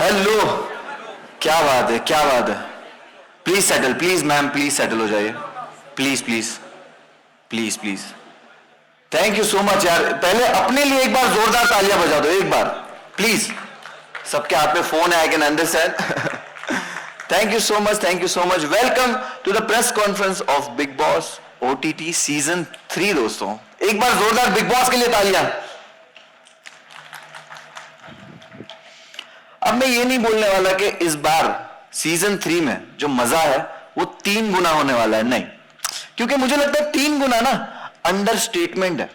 Hello, क्या बात है, क्या बात है। Please settle, please ma'am, please settle हो जाइए, please please please please. Thank you so much यार। पहले अपने लिए एक बार जोरदार तालियां बजा दो, एक बार प्लीज। सबके हाथ में फोन है, I can understand. Thank you so much, thank you so much. Welcome to the press conference of Bigg Boss OTT season 3। दोस्तों, एक बार जोरदार बिग बॉस के लिए तालियां। अब मैं ये नहीं बोलने वाला कि इस बार सीजन 3 में जो मजा है वो 3 गुना होने वाला है, नहीं। क्योंकि मुझे लगता है 3 गुना ना अंडरस्टेटमेंट है,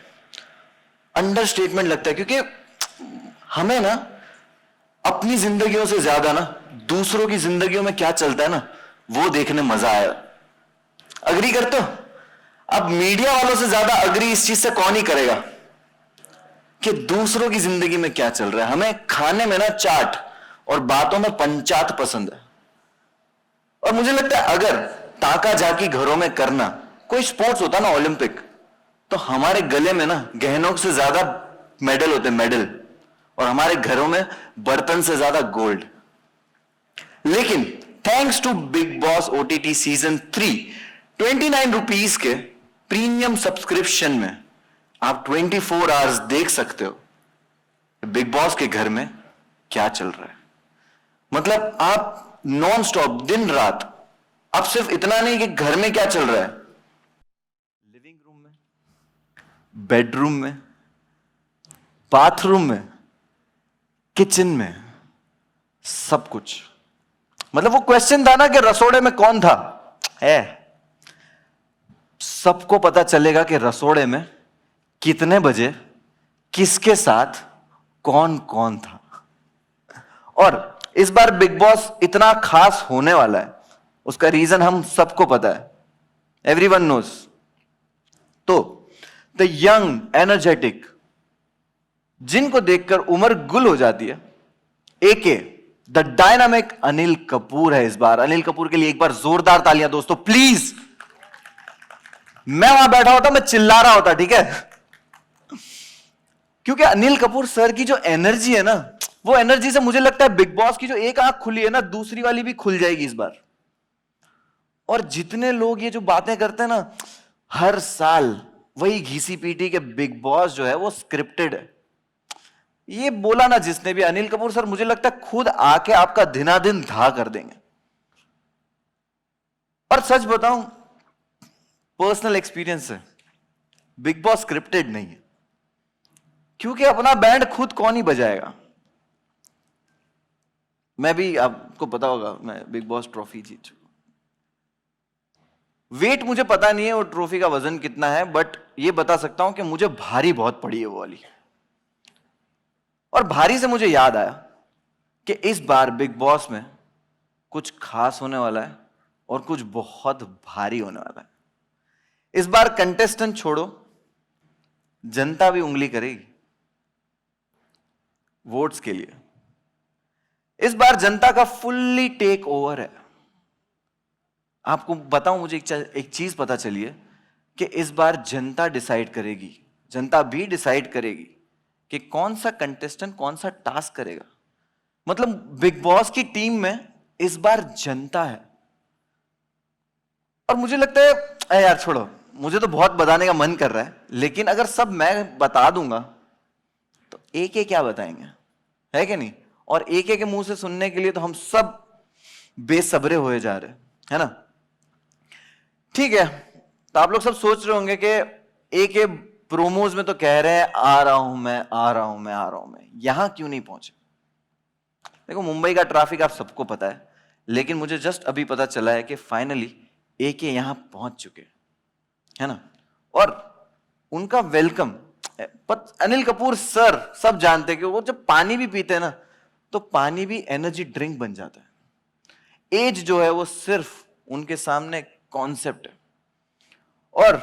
अंडरस्टेटमेंट लगता है। क्योंकि हमें ना अपनी जिंदगियों से ज्यादा ना दूसरों की जिंदगियों में क्या चलता है ना, वो देखने मजा आया। अग्री करते हो? अब मीडिया वालों से ज्यादा अग्री इस चीज से कौन ही करेगा कि दूसरों की जिंदगी में क्या चल रहा है। हमें खाने में ना चाट और बातों में पंचायत पसंद है। और मुझे लगता है अगर ताका झाकी घरों में करना कोई स्पोर्ट्स होता ना, ओलंपिक, तो हमारे गले में ना गहनों से ज्यादा मेडल होते, मेडल। और हमारे घरों में बर्तन से ज्यादा गोल्ड। लेकिन thanks to Bigg Boss OTT season 3, 29 rupees के प्रीमियम सब्सक्रिप्शन में आप 24 आवर्स देख सकते हो बिग बॉस के घर में क्या चल रहा है। मतलब आप नॉन स्टॉप दिन रात, अब सिर्फ इतना नहीं कि घर में क्या चल रहा है, लिविंग रूम में, बेडरूम में, बाथरूम में, किचन में, सब कुछ। मतलब वो क्वेश्चन था ना कि रसोड़े में कौन था, है सबको पता चलेगा कि रसोड़े में कितने बजे किसके साथ कौन कौन था। और इस बार बिग बॉस इतना खास होने वाला है, उसका रीजन हम सबको पता है, एवरीवन नोज। तो द यंग एनर्जेटिक, जिनको देखकर उम्र गुल हो जाती है, एके द डायनामिक अनिल कपूर है इस बार। अनिल कपूर के लिए एक बार जोरदार तालियां दोस्तों, प्लीज। मैं वहां बैठा होता, मैं चिल्ला रहा होता, ठीक है। क्योंकि अनिल कपूर सर की जो एनर्जी है ना, वो एनर्जी से मुझे लगता है बिग बॉस की जो एक आंख खुली है ना, दूसरी वाली भी खुल जाएगी इस बार। और जितने लोग ये जो बातें करते हैं ना हर साल, वही घिसी पीटी के बिग बॉस जो है वो स्क्रिप्टेड है, ये बोला ना जिसने भी, अनिल कपूर सर मुझे लगता है खुद आके आपका दिनादिन धा कर देंगे। और सच बताऊं, पर्सनल एक्सपीरियंस है, बिग बॉस स्क्रिप्टेड नहीं है। क्योंकि अपना बैंड खुद कौन ही बजाएगा। मैं भी, आपको पता होगा, मैं बिग बॉस ट्रॉफी जीत चुका। वेट मुझे पता नहीं है वो ट्रॉफी का वजन कितना है, बट ये बता सकता हूं कि मुझे भारी बहुत पड़ी है वो वाली। और भारी से मुझे याद आया कि इस बार बिग बॉस में कुछ खास होने वाला है और कुछ बहुत भारी होने वाला है। इस बार कंटेस्टेंट छोड़ो, जनता भी उंगली करेगी वोट्स के लिए। इस बार जनता का फुल्ली टेक ओवर है। आपको बताऊं, मुझे एक चीज पता चली है कि इस बार जनता डिसाइड करेगी, जनता भी डिसाइड करेगी कि कौन सा कंटेस्टेंट कौन सा टास्क करेगा। मतलब बिग बॉस की टीम में इस बार जनता है। और मुझे लगता है यार छोड़ो, मुझे तो बहुत बताने का मन कर रहा है, लेकिन अगर सब मैं बता दूंगा तो एक एक क्या बताएंगे, है कि नहीं। और एक एक के मुंह से सुनने के लिए तो हम सब बेसब्रे हुए जा रहे हैं, है ना। ठीक है, तो आप लोग सब सोच रहे होंगे कि एक एक प्रोमोज में तो कह रहे हैं आ रहा हूं मैं, आ रहा हूं मैं, आ रहा हूं मैं, यहां क्यों नहीं पहुंचे। देखो, मुंबई का ट्रैफिक आप सबको पता है, लेकिन मुझे जस्ट अभी पता चला है कि फाइनली एके यहां पहुंच चुके, है ना। और उनका वेलकम, अनिल कपूर सर सब जानते हैं कि वो जब पानी भी पीते हैं ना, तो पानी भी एनर्जी ड्रिंक बन जाता है। एज जो है वो सिर्फ उनके सामने कॉन्सेप्ट है। और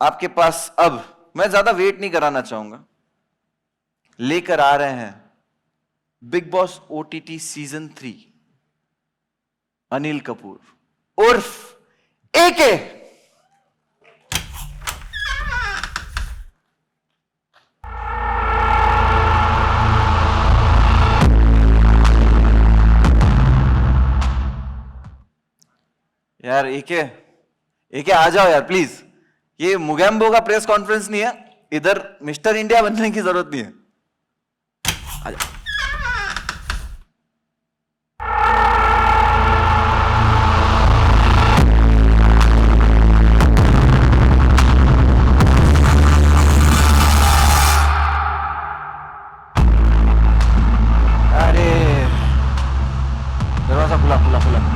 आपके पास, अब मैं ज्यादा वेट नहीं कराना चाहूंगा, लेकर आ रहे हैं big Boss OTT season 3 Anil Kapoor उर्फ एके। यार एके एके आ जाओ यार प्लीज। ये मुगैम्बो का प्रेस कॉन्फ्रेंस नहीं है, इधर मिस्टर इंडिया बनने की जरूरत नहीं है। आ जाओ। अरे दरवाजा खुला खुला खुला।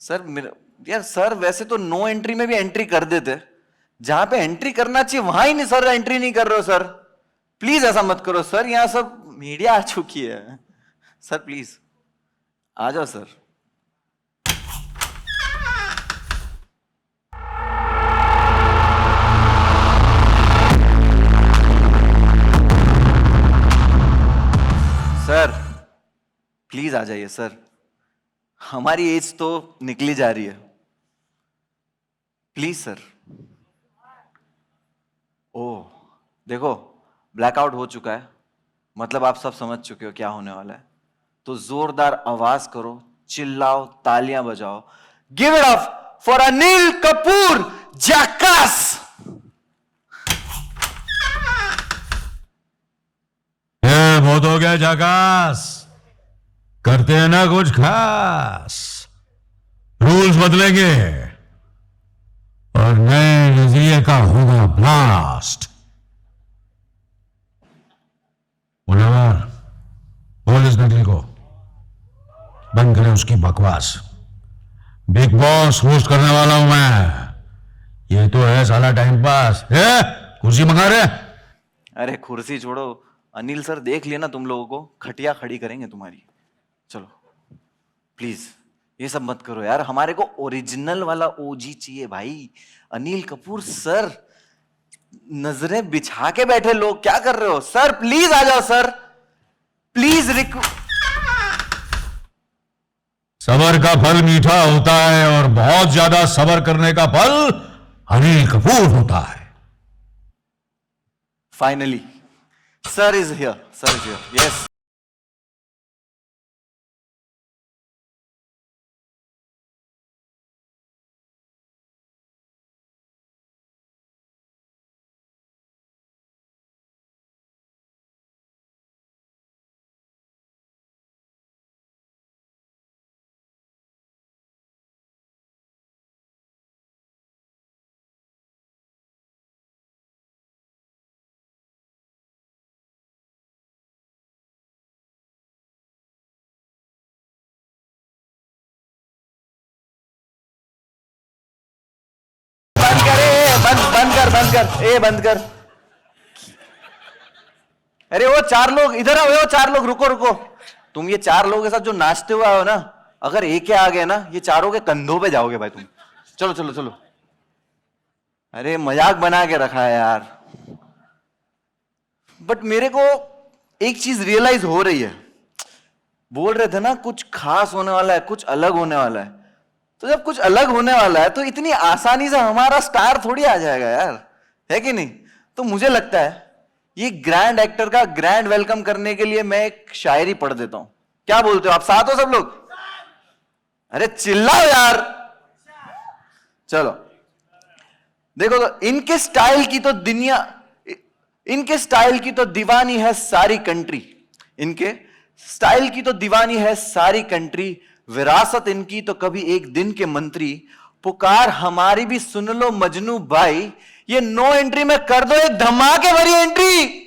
सर मेरा यार सर वैसे तो नो एंट्री में भी एंट्री कर देते, जहां पे एंट्री करना चाहिए वहां ही नहीं सर एंट्री नहीं कर रहे हो सर। प्लीज ऐसा मत करो सर, यहां सब मीडिया आ चुकी है। सर प्लीज आ जाओ सर। सर प्लीज आ जाइए सर, हमारी एज तो निकली जा रही है, प्लीज सर। ओह देखो ब्लैकआउट हो चुका है, मतलब आप सब समझ चुके हो क्या होने वाला है। तो जोरदार आवाज करो, चिल्लाओ, तालियां बजाओ। Give it up for Anil Kapoor jackass. बहुत हो गया जैकास, करते हैं ना कुछ खास। रूल्स बदलेंगे और नए नजरिए का होगा ब्लास्ट। मुनव्वर बोल इस नकली को, बंद करें उसकी बकवास। बिग बॉस होस्ट करने वाला हूं मैं, ये तो है साला टाइम पास है। कुर्सी मंगा रहे। अरे कुर्सी छोड़ो, अनिल सर देख लेना तुम लोगों को, खटिया खड़ी करेंगे तुम्हारी। चलो प्लीज ये सब मत करो यार, हमारे को ओरिजिनल वाला ओजी चाहिए भाई। अनिल कपूर सर, नजरें बिछा के बैठे लोग, क्या कर रहे हो सर? प्लीज आ जाओ सर, प्लीज सबर का फल मीठा होता है और बहुत ज्यादा सबर करने का फल अनिल कपूर होता है। Finally sir is here, sir is here, yes. बंद कर, ए बंद कर। अरे वो चार लोग इधर आओ, वो चार लोग रुको रुको। तुम ये चार लोगों के साथ जो नाचते हुए आओ ना, अगर एक आ गए ना, ये चारों के कंधों पे जाओगे भाई तुम। चलो चलो चलो। अरे मजाक बना के रखा है यार, बट मेरे को एक चीज रियलाइज हो रही है। बोल रहे थे ना कुछ खास होने वाला है, कुछ अलग होने वाला है। तो जब कुछ अलग होने वाला है तो इतनी आसानी से हमारा स्टार थोड़ी आ जाएगा यार, है कि नहीं? तो मुझे लगता है ये ग्रैंड एक्टर का ग्रैंड वेलकम करने के लिए मैं एक शायरी पढ़ देता हूं। क्या बोलते हो आप? साथ हो सब लोग? अरे चिल्लाओ यार। चलो देखो, तो इनके स्टाइल की तो दुनिया, इनके स्टाइल की तो दीवानी है सारी कंट्री। इनके स्टाइल की तो दीवानी है सारी कंट्री, विरासत इनकी तो कभी एक दिन के मंत्री। पुकार हमारी भी सुन लो मजनू भाई, ये नो एंट्री में कर दो एक धमाके भरी एंट्री।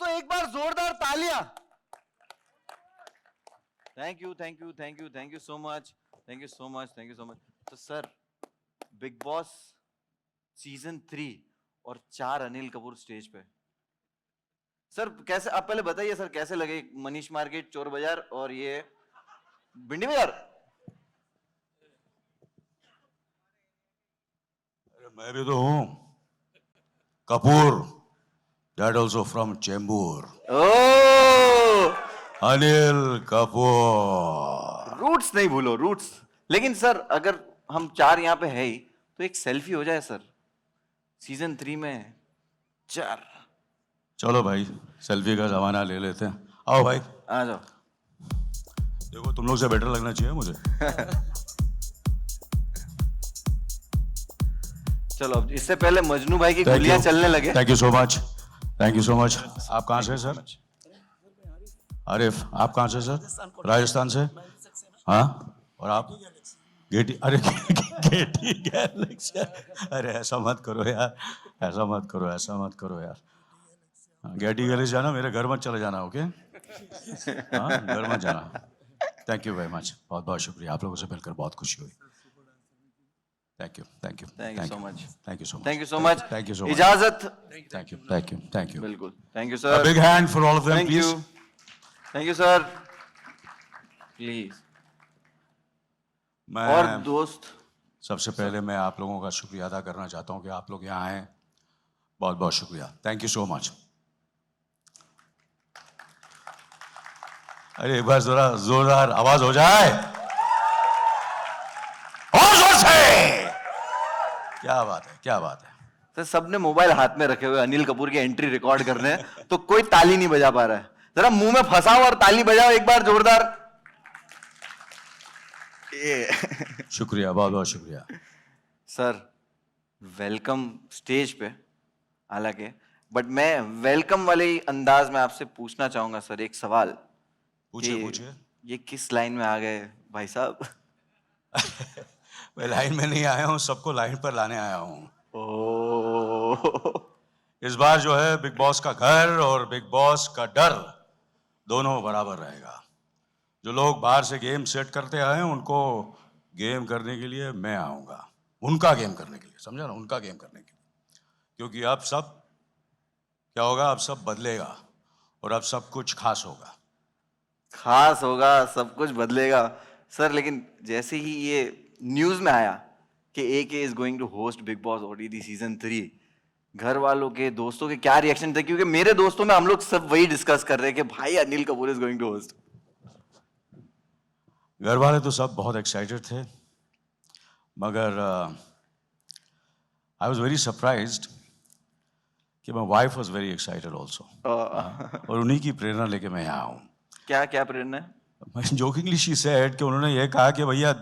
दोस्तों एक बार जोरदार तालियां। Thank you thank you thank you thank you so much thank you so much thank you so much. तो सर बिग बॉस सीजन 3 और 4 अनिल कपूर स्टेज पे। सर कैसे, आप पहले बताइए सर कैसे लगे मनीष मार्केट, चोर बाजार और ये भिंडी बाजार? मैं भी तो हूं Kapoor, that also from Chembur, oh Anil Kapoor. Roots नहीं भूलो, रूट्स। लेकिन सर अगर हम 4 यहाँ पे है ही तो एक सेल्फी हो जाए सर, सीजन 3 में 4। चलो भाई, सेल्फी का जमाना ले लेते हैं। आओ भाई, आ जाओ। देखो तुम लोग से बेटर लगना चाहिए मुझे। चलो अब इससे पहले मजनू भाई की गोलियां चलने लगे। Thank you so much, thank you so much. आप कहाँ से सर? आरिफ, आप कहाँ से सर? राजस्थान से। हाँ, और आप? गेटी, अरे गेटी गैलेक्सी। अरे ऐसा मत करो यार, ऐसा मत करो, ऐसा मत करो यार। गेटी गैलेक्सी जाना, मेरे घर मत चले जाना, ओके? हाँ, घर मत जाना। थैंक यू वेरी मच, बहुत बहुत शुक्रिया, आप लोगों से मिलकर बहुत खुशी हुई। Thank you thank you thank you so much, thank you so much, thank you so much, thank you so much, इजाजत। Thank you thank you thank you, बिल्कुल, thank you A sir, big hand for all of them, thank please. You, thank you sir, please. और मैं दोस्त, सबसे पहले मैं आप लोगों का शुक्रिया अदा करना चाहता हूं कि आप लोग यहाँ आए, बहुत बहुत शुक्रिया, थैंक यू सो मच। अरे एक बार जरा जोरदार आवाज हो जाए, और जोर से। क्या बात है, क्या बात है। सर सबने मोबाइल हाथ में रखे हुए अनिल कपूर की एंट्री रिकॉर्ड करने हैं, तो कोई ताली नहीं बजा पा रहा है। जरा मुंह में फंसाओ और ताली बजाओ एक बार जोरदार। ये शुक्रिया, बहुत बहुत शुक्रिया। सर वेलकम स्टेज पे, हालांकि बट मैं वेलकम वाले ही अंदाज में आपसे पूछना चाहूंगा सर एक सवाल। पूछिए कि पूछिए। ये किस लाइन में आ गए भाई साहब? मैं लाइन में नहीं आया हूँ, सबको लाइन पर लाने आया हूँ। ओ इस बार जो है बिग बॉस का घर और बिग बॉस का डर दोनों बराबर रहेगा। जो लोग बाहर से गेम सेट करते आए हैं उनको गेम करने के लिए मैं आऊँगा, उनका गेम करने के लिए, समझा ना, उनका गेम करने के लिए। क्योंकि अब सब क्या होगा, अब सब बदलेगा और अब सब कुछ खास होगा। खास होगा, सब कुछ बदलेगा सर। लेकिन जैसे ही ये न्यूज में आया कि AK is going to host Bigg Boss OTT season 3, घर वालों के, दोस्तों के क्या रिएक्शन थे? क्योंकि मेरे दोस्तों में हम लोग सब वही डिस्कस कर रहे हैं कि भाई Anil Kapoor is going to host. घर वाले तो सब बहुत एक्साइटेड थे, मगर आई वॉज वेरी सरप्राइज्ड कि my wife was very excited also, और उन्हीं की प्रेरणा लेके मैं यहाँ हूँ। क्या क्या प्रेरणा है? जोकिंगली शी सेड कि उन्होंने ये कहा कि भैया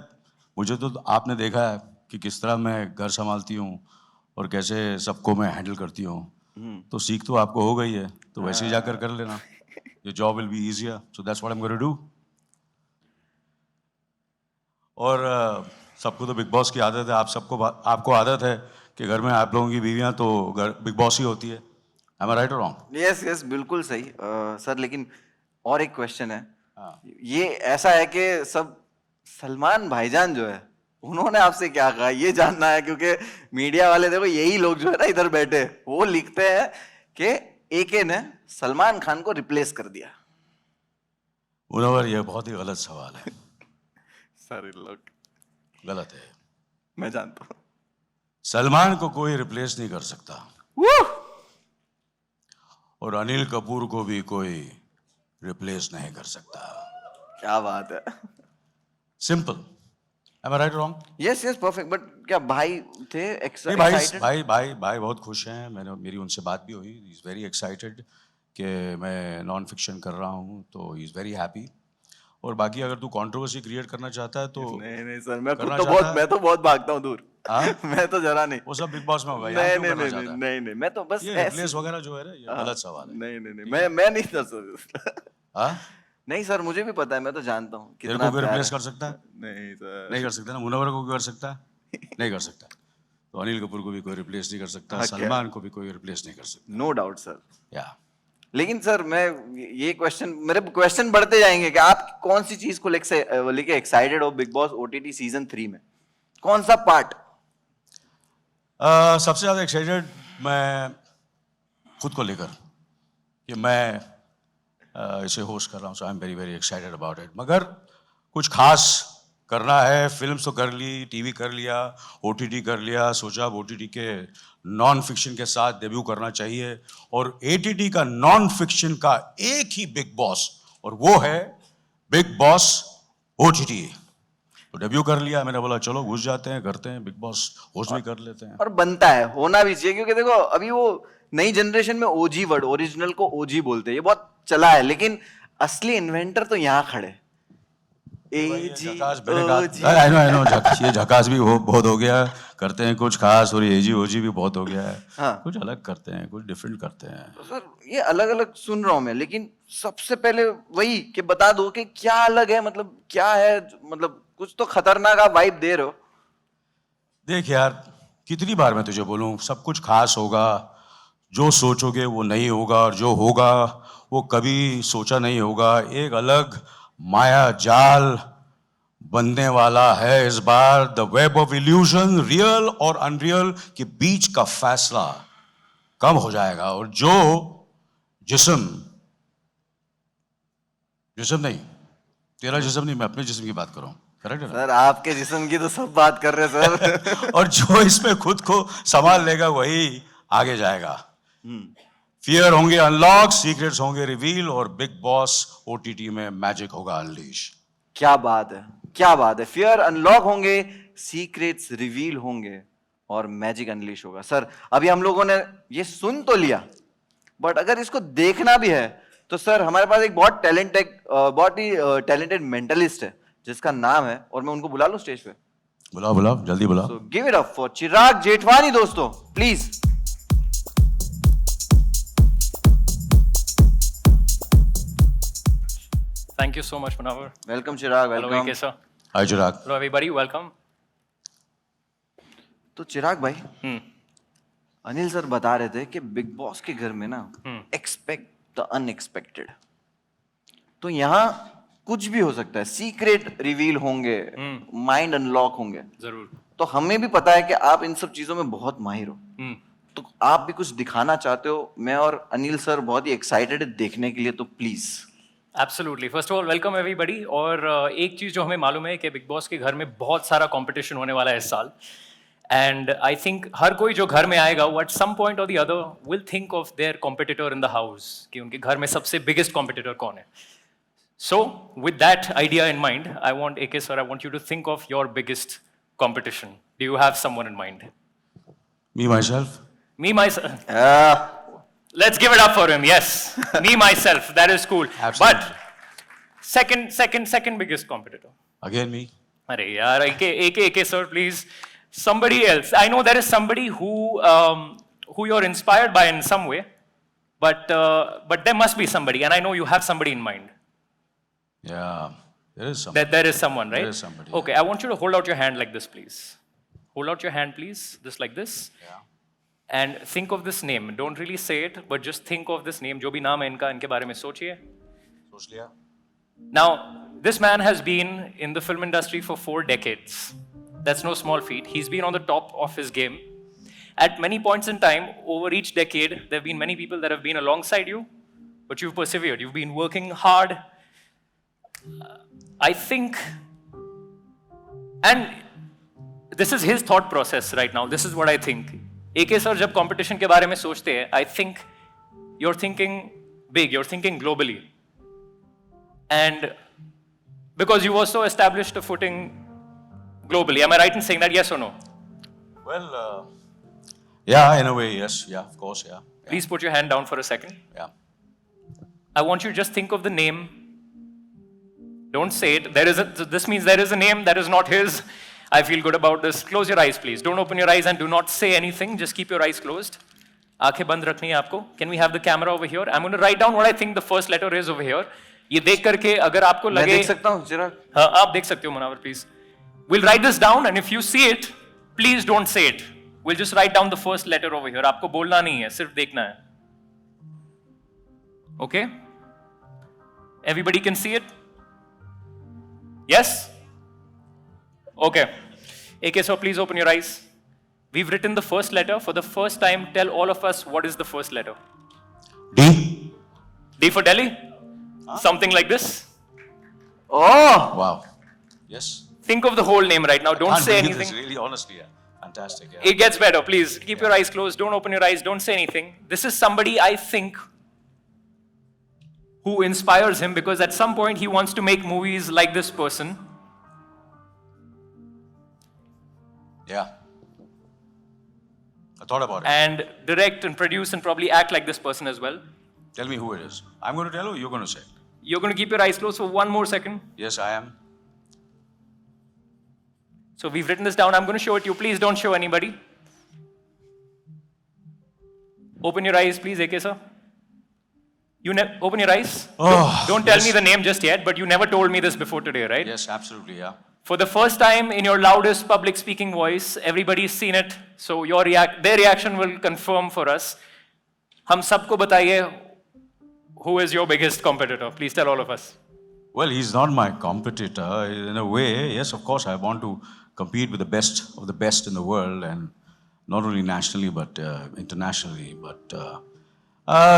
मुझे तो आपने देखा है कि किस तरह मैं घर संभालती हूँ और कैसे सबको मैं हैंडल करती हूँ, तो सीख तो आपको हो गई है, तो वैसे ही जाकर कर लेना, your job will be easier, so that's what I am going to do. और सबको तो बिग बॉस की आदत है, आपको आदत है कि घर में आप लोगों की बीवियां तो बिग बॉस ही होती है। एम आई राइट और रॉन्ग? यस यस बिल्कुल सही सर। लेकिन और एक क्वेश्चन है, ये ऐसा है कि सब सलमान भाईजान जो है उन्होंने आपसे क्या कहा ये जानना है, क्योंकि मीडिया वाले देखो यही लोग जो है ना इधर बैठे, वो लिखते हैं कि AK ने सलमान खान को रिप्लेस कर दिया। मुनव्वर, ये बहुत ही गलत सवाल है। सर लोग गलत है, मैं जानता हूँ। सलमान को कोई रिप्लेस नहीं कर सकता, Woo! और अनिल कपूर को भी कोई रिप्लेस नहीं कर सकता। क्या बात है। सिंपल। एम आई राइट और wrong? Yes yes perfect. But क्या भाई थे नहीं भाई, excited? भाई बहुत खुश हैं। मेरी उनसे बात भी हुई, ही इज़ वेरी एक्साइटेड कि मैं नॉन फिक्शन कर रहा हूँ, तो ही इज़ वेरी हैप्पी। और बाकी अगर तू कंट्रोवर्सी क्रिएट करना चाहता है तो नहीं नहीं सर, मैं खुद करना तो चाहता बहुत, है? मैं तो बहुत भागता हूँ दूर। हाँ? मैं तो जरा नहीं। वो सब बिग बॉस में होगा, यहाँ नहीं क्यों नहीं करना नहीं चाहता है? नहीं नहीं, मैं तो बस ये ऐसे- रिप्लेस वगैरह जो है ना, ये गलत सवाल है। नहीं नहीं नहीं, मैं नहीं कर सकता। हाँ? नहीं सर, मुझे भी पता है, मैं तो जानता हूँ तेरे कितना को कोई प्यार रिप्लेस है। कर सकता है? नहीं सर, नहीं कर सकता ना। मुनव्वर को कोई कर सकता है? नहीं कर सकता। तो अनिल कपूर को भी कोई रिप्लेस नहीं कर सकता, हाँ, क्या? सलमान को भी कोई रिप्लेस नहीं कर सकता। No doubt sir. या लेकिन सर मैं मेरे क्वेश्चन बढ़ते जाएंगे कि आप कौन सी चीज को लेके एक्साइटेड हो बिग बॉस ओटीटी सीजन 3 में? कौन सा पार्ट? सबसे ज़्यादा एक्साइटेड मैं खुद को लेकर कि मैं इसे होस्ट कर रहा हूँ, सो आई am very very excited about it. मगर कुछ खास करना है, फिल्म्स तो कर ली, टीवी कर लिया, ओटीटी कर लिया, सोचा अब ओटीटी के नॉन फिक्शन के साथ डेब्यू करना चाहिए, और एटीटी का नॉन फिक्शन का एक ही बिग बॉस, और वो है बिग बॉस ओटीटी। तो डेब्यू कर लिया, मैंने बोला चलो घुस जाते हैं, करते हैं, बिग बॉस होस्ट भी कर लेते हैं। और बनता है, होना भी चाहिए, क्योंकि देखो अभी वो नई जनरेशन में ओजी वर्ड, ओरिजिनल को ओजी बोलते हैं, ये बहुत चला है, लेकिन असली इन्वेंटर तो यहाँ खड़े। एजी ओजी। आई नो ये झकास भी बहुत हो गया, करते हैं कुछ खास, और एजी ओजी भी बहुत हो गया है। हाँ। कुछ अलग करते हैं, कुछ डिफरेंट करते हैं। तो सर ये अलग अलग सुन रहा हूं मैं, लेकिन सबसे पहले वही कि बता दो कि क्या अलग है, मतलब क्या है, मतलब कुछ तो खतरनाक आप वाइब दे रहे हो। देख यार, कितनी बार मैं तुझे बोलूं, सब कुछ खास होगा, जो सोचोगे वो नहीं होगा, और जो होगा वो कभी सोचा नहीं होगा। एक अलग माया जाल बनने वाला है इस बार, the web of illusion, real और अनरियल के बीच का फैसला कम हो जाएगा, और जो जिस्म नहीं, तेरा जिस्म नहीं, मैं अपने जिस्म की बात कर रहा हूं, करेक्ट है ना? सर आपके जिस्म की तो सब बात कर रहे हैं सर। और जो इसमें खुद को संभाल लेगा वही आगे जाएगा। फियर होंगे अनलॉक, सीक्रेट्स होंगे रिवील, और बिग बॉस ओटीटी में मैजिक होगा अनलीश। क्या बात है, क्या बात है। फियर अनलॉक होंगे, सीक्रेट्स रिवील होंगे, और मैजिक अनलीश होगा। सर अभी हम लोगों ने ये सुन तो लिया, बट अगर इसको देखना भी है तो सर हमारे पास एक बहुत ही टैलेंटेड मेंटलिस्ट है जिसका नाम है, और मैं उनको बुला लूं स्टेज पे? बुलाओ जल्दी बुलाओ। So give it up for चिराग जेठवानी दोस्तों, please. Thank you so much, Munawar. Welcome Chirag, Hello, welcome. AK sir. Hi Chirag. Hello, everybody. Welcome. तो चिराग भाई, अनिल सर बता रहे थे कि बिग बॉस के घर में ना एक्सपेक्ट द अनएक्सपेक्टेड, तो यहाँ कुछ भी हो सकता है, सीक्रेट रिवील होंगे, माइंड अनलॉक होंगे। जरूर। तो हमें भी पता है कि आप इन सब चीजों में बहुत माहिर हो, तो आप भी कुछ दिखाना चाहते हो। मैं और अनिल सर बहुत ही एक्साइटेड है देखने के लिए, तो please. Absolutely. First of all, welcome everybody. और एक चीज जो हमें मालूम है कि बिग बॉस के घर में बहुत सारा कंपटीशन होने वाला है इस साल, एंड आई थिंक हर कोई जो घर में आएगा वो एट सम पॉइंट और the other will think of their competitor in the house, कि उनके घर में सबसे बिगेस्ट कॉम्पिटिटर कौन है। So, with that idea in mind, I want, AK sir, I want you to think of your biggest competition. Do you have someone in mind? Me myself. Me, myself. Let's give it up for him. Yes, me, myself. That is cool. Absolutely. But second biggest competitor. Again me. Arey yaar, AK sir, please. Somebody else. I know there is somebody who you're inspired by in some way, but there must be somebody, and I know you have somebody in mind. Yeah, there is somebody. There is someone, right? There is somebody. Okay, I want you to hold out your hand like this, please. Hold out your hand, please. Just like this. Yeah. And think of this name. Don't really say it, but just think of this name. जो भी नाम है इनका, इनके बारे में सोचिए. सोच लिया. Now, this man has been in the film industry for 4 decades. That's no small feat. He's been on the top of his game. At many points in time, over each decade, there have been many people that have been alongside you, but you've persevered. You've been working hard. I think, and this is his thought process right now. This is what I think. AK sir, जब competition के बारे में सोचते हैं, I think you're thinking big. You're thinking globally. And because you've also established a footing globally. Am I right in saying that? Yes or no? Well, yeah, in a way, yes. Yeah, of course, yeah. Please put your hand down for a second. Yeah. I want you to just think of the name. Don't say it. This means there is a name that is not his. I feel good about this. Close your eyes, please. Don't open your eyes and do not say anything. Just keep your eyes closed. आंखें बंद रखनी है आपको. Can we have the camera over here? I'm going to write down what I think the first letter is over here. ये देख करके अगर आपको लगे, मैं देख सकता हूँ चिराग? हाँ, आप देख सकते हो Munawar, please. We'll write this down, and if you see it, please don't say it. We'll just write down the first letter over here. आपको बोलना नहीं है, सिर्फ देखना है. Okay? Everybody can see it? Yes? Okay. AK, so please open your eyes. We've written the first letter. For the first time, tell all of us what is the first letter. D. D for Delhi? Something like this? Oh, Wow. Yes. Think of the whole name right now. Don't Can't say believe this, anything. really, honestly, yeah. Fantastic. Yeah. It gets better. Please keep your eyes closed. Don't open your eyes. Don't say anything. This is somebody I think who inspires him because at some point he wants to make movies like this person. Yeah. I thought about it. And direct and produce and probably act like this person as well. Tell me who it is. I'm going to tell you, you're going to say. You're going to keep your eyes closed for one more second. Yes, I am. So we've written this down. I'm going to show it to you. Please don't show anybody. Open your eyes, please, AK sir. Open your eyes. Oh, Don't tell yes. me the name just yet, but you never told me this before today, right? Yes, absolutely, yeah. For the first time in your loudest public speaking voice, everybody's seen it. So their reaction will confirm for us. हम सबको बताइए, who is your biggest competitor? Please tell all of us. Well, he's not my competitor. In a way, yes, of course, I want to compete with the best of the best in the world, and not only nationally, but internationally. But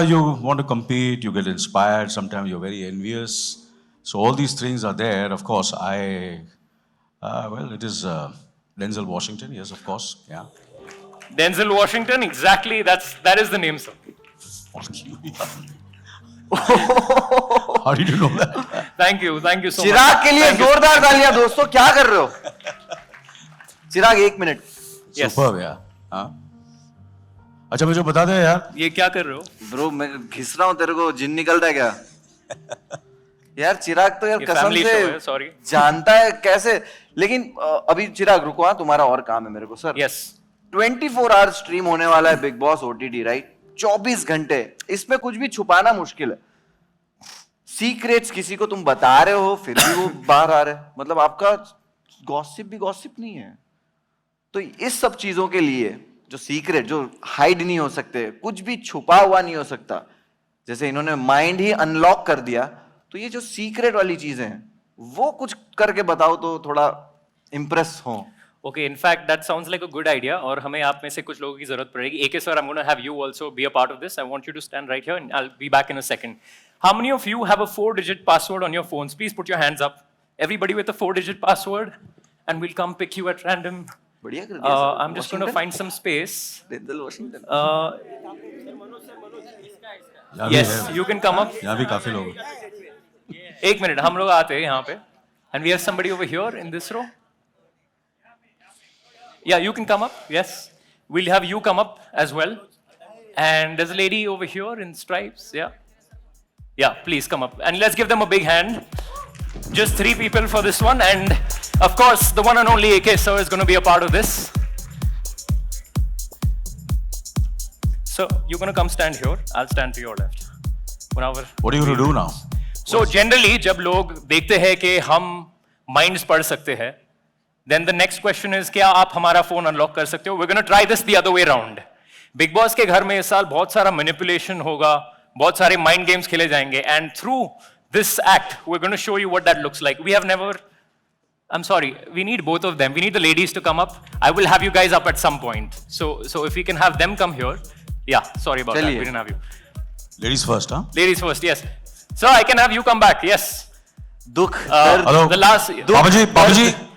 you want to compete, you get inspired, sometimes you're very envious. So all these things are there. Of course, well, it is Denzel Washington, yes, of course, yeah. Denzel Washington, exactly, that is the name, sir. Fuck you. How did you know that? Thank you so much. चिराग के लिए Thank you. जोरदार तालियां दोस्तों. क्या कर रहे हो? चिराग 1 minute. Yes. Superb, yeah. हाँ? अच्छा मुझे बता दे यार. ये क्या कर रहे हो? ब्रो मैं घिस रहा हूं तेरे को. जिन निकलता है क्या? यार चिराग तो यार ये कसम family show है, से sorry. जानता है कैसे. लेकिन अभी चिराग रुको. हाँ, तुम्हारा और काम है मेरे को सर. Yes. 24 आवर्स स्ट्रीम होने वाला है बिग बॉस ओटीटी, राइट? 24 घंटे. इसमें कुछ भी छुपाना मुश्किल है. सीक्रेट्स किसी को तुम बता रहे हो फिर भी वो बाहर आ रहे हैं. मतलब आपका गॉसिप भी गॉसिप नहीं है. तो इस सब चीजों के लिए जो सीक्रेट, जो हाइड नहीं हो सकते, कुछ भी छुपा हुआ नहीं हो सकता, जैसे इन्होंने माइंड ही अनलॉक कर दिया, तो ये जो सीक्रेट वाली चीजें हैं वो कुछ करके बताओ तो थोड़ा इंप्रेस हो. Okay, in fact, that sounds like a good idea. और हमें आप में से कुछ लोगों की जरूरत पड़ेगी. AK sir, I'm going to have you also be a part of this. I want you to stand right here, and I'll be back in a second. How many of you have a 4-digit password on your phones? Please put your hands up. Everybody with a 4-digit password, and we'll come pick you at random. बढ़िया कर दिया sir. I'm just going to find some space. Denzel Washington. यहाँ भी Yes, है. you can come up. यहाँ भी काफी लोग. एक मिनट, हम लोग आते हैं यहाँ पे. And we have somebody over here in this row. Yeah, you can come up. Yes. We'll have you come up as well. And there's a lady over here in stripes. Yeah. Yeah, please come up. And let's give them a big hand. Just 3 people for this one. And of course, the one and only AK sir is going to be a part of this. So you're going to come stand here. I'll stand to your left. Munawar. What are you going to do now? So generally जब लोग देखते हैं कि हम minds पढ़ सकते हैं, then the next question is क्या आप हमारा phone unlock कर सकते हो? We're going to try this the other way round. Big Boss के घर में इस साल बहुत सारा manipulation होगा, बहुत सारे mind games खेले जाएंगे, and through this act we're going to show you what that looks like. We have never, I'm sorry, we need both of them. We need the ladies to come up. I will have you guys up at some point. So if we can have them come here. Yeah, sorry about that. चलिए. We didn't have you. Ladies first, huh? Ladies first, yes. Sir, I can have you come back. Yes. दुख, दर्द, Hello. The last. बाबू जी,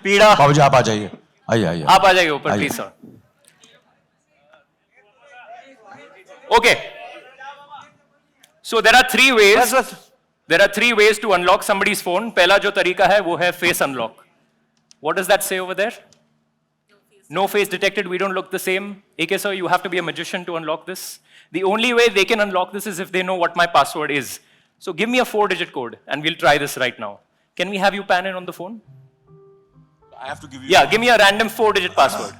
पीड़ा. बाबू जी आप आ जाइए. आइए. आप आ जाइए ऊपर आइए. Please sir. Okay. So there are 3 ways. बस बस. There are 3 ways to unlock somebody's phone. पहला जो तरीका है वो है face unlock. What does that say over there? No face detected. We don't look the same. AK sir, you have to be a magician to unlock this. The only way they can unlock this is if they know what my password is. So give me a 4-digit code and we'll try this right now. Can we have you pan in on the phone? I have to give you. Yeah, give me a random 4-digit password.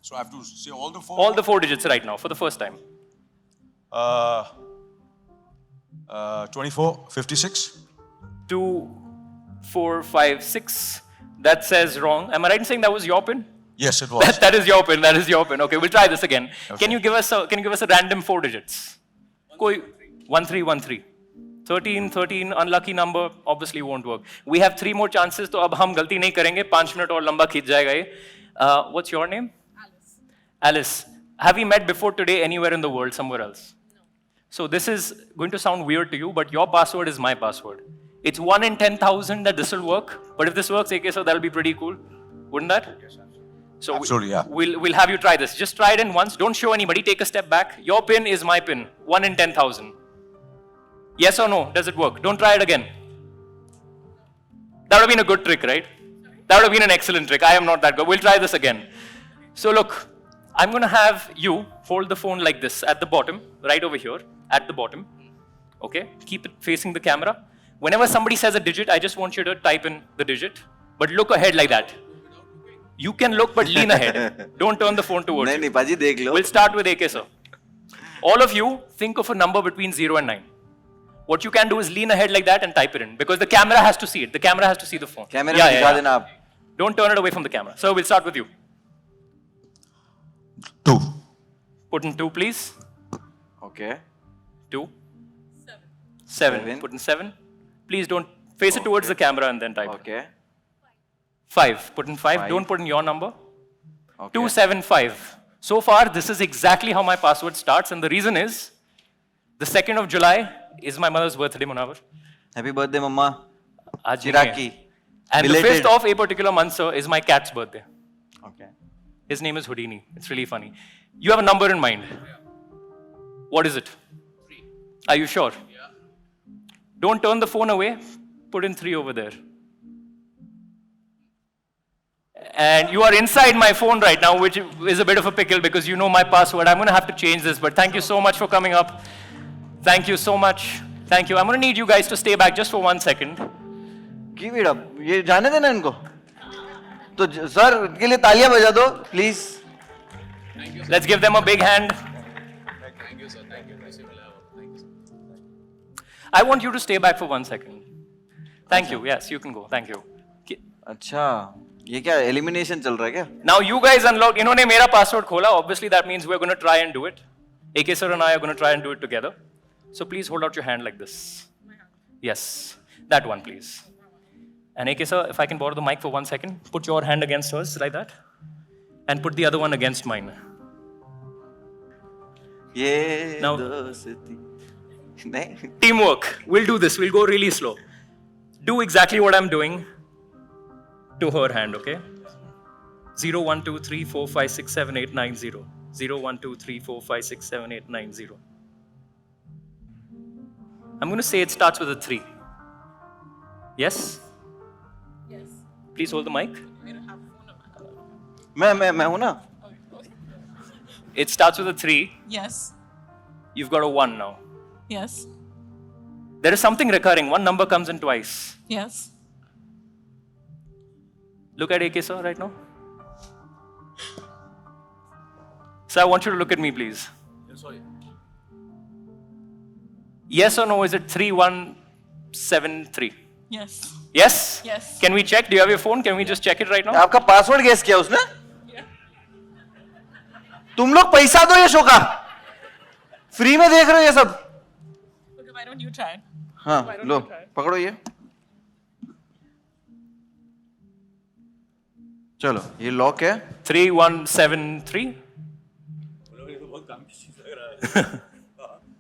So I have to say all the 4. All the 4 digits right now for the first time. 24, 56. 2, 4, 5, 6. That says wrong. Am I right in saying that was your pin? Yes, it was. That is your pin. That is your pin. Okay, we'll try this again. Okay. Can you give us a random 4 digits? कोई 1313. 13, unlucky number, obviously won't work. We have 3 more chances, तो अब हम गलती नहीं करेंगे, 5 minute और लंबा खींच जाएगा ये. What's your name? Alice. Have we met before today anywhere in the world, somewhere else? No. So this is going to sound weird to you, but your password is my password. It's 1 in 10,000 that this will work, but if this works, AK, so that'll be pretty cool. Wouldn't that? So Absolutely, yeah. we'll have you try this. Just try it in once. Don't show anybody. Take a step back. Your pin is my pin. 1 in 10,000. Yes or no? Does it work? Don't try it again. That would have been a good trick, right? That would have been an excellent trick. I am not that good. We'll try this again. So look, I'm going to have you hold the phone like this at the bottom, right over here, at the bottom. Okay? Keep it facing the camera. Whenever somebody says a digit, I just want you to type in the digit. But look ahead like that. You can look, but lean ahead. Don't turn the phone towards you. नहीं पाजी देख लो. We'll start with AK, sir. All of you, think of a number between 0 and 9. What you can do is lean ahead like that and type it in. Because the camera has to see it. The camera has to see the phone. कैमरे में दिखा देना आप. Don't turn it away from the camera. So we'll start with you. 2. Put in 2, please. Okay. 2. 7. Put in 7. Please don't face it towards the camera and then type it. Okay. 5. Put in 5. Don't put in your number. Okay. 275. So far, this is exactly how my password starts. And the reason is, the 2nd of July is my mother's birthday, Munawar. Happy birthday, mama. आज ही चिराग है. की. And the Belated. 5th of a particular month, sir, is my cat's birthday. Okay. His name is Houdini. It's really funny. You have a number in mind. What is it? 3. Are you sure? Yeah. Don't turn the phone away. Put in 3 over there. And you are inside my phone right now, which is a bit of a pickle because you know my password. I'm going to have to change this, but thank you so much for coming up. Thank you so much. Thank you. I'm going to need you guys to stay back just for 1 second. Keep it up. ये जाने देना इनको. तो sir इनके लिए तालियां बजा दो, please. Let's give them a big hand. Thank you, sir. Thank you. Thank you. I want you to stay back for 1 second. Thank you. Yes, you can go. Thank you. अच्छा, ये क्या elimination चल रहा है क्या? Now you guys unlocked. इन्होंने मेरा password खोला. Obviously that means we're going to try and do it. AK sir and I are going to try and do it together. So please hold out your hand like this. Yes, that one please. And AK sir, if I can borrow the mic for 1 second, put your hand against hers like that, and put the other one against mine. ये Now- दोस्ती. नहीं. Teamwork. We'll do this. We'll go really slow. Do exactly what I'm doing to her hand, okay? 0, 1, 2, 3, 4, 5, 6, 7, 8, 9, 0. 0, 1, 2, 3, 4, 5, 6, 7, 8, 9, 0. I'm going to say it starts with a 3. Yes? Yes. Please hold the mic. We don't have a phone number. मैं हूँ ना. It starts with a 3. Yes. You've got a 1 now. Yes. There is something recurring. One number comes in twice. Yes. Look at AK sir right now. So I want you to look at me, please. Sorry. Yes or no, is it 3173? Yes. Yes? Yes. Can we check? Do you have your phone? Can we just check it right now? आपका password guess किया उसने? तुम लोग पैसा दो ये show का. Free में देख रहे हो ये सब. Okay, why don't you try it? हाँ, लो पकड़ो ये. चलो ये लॉक है. 3173?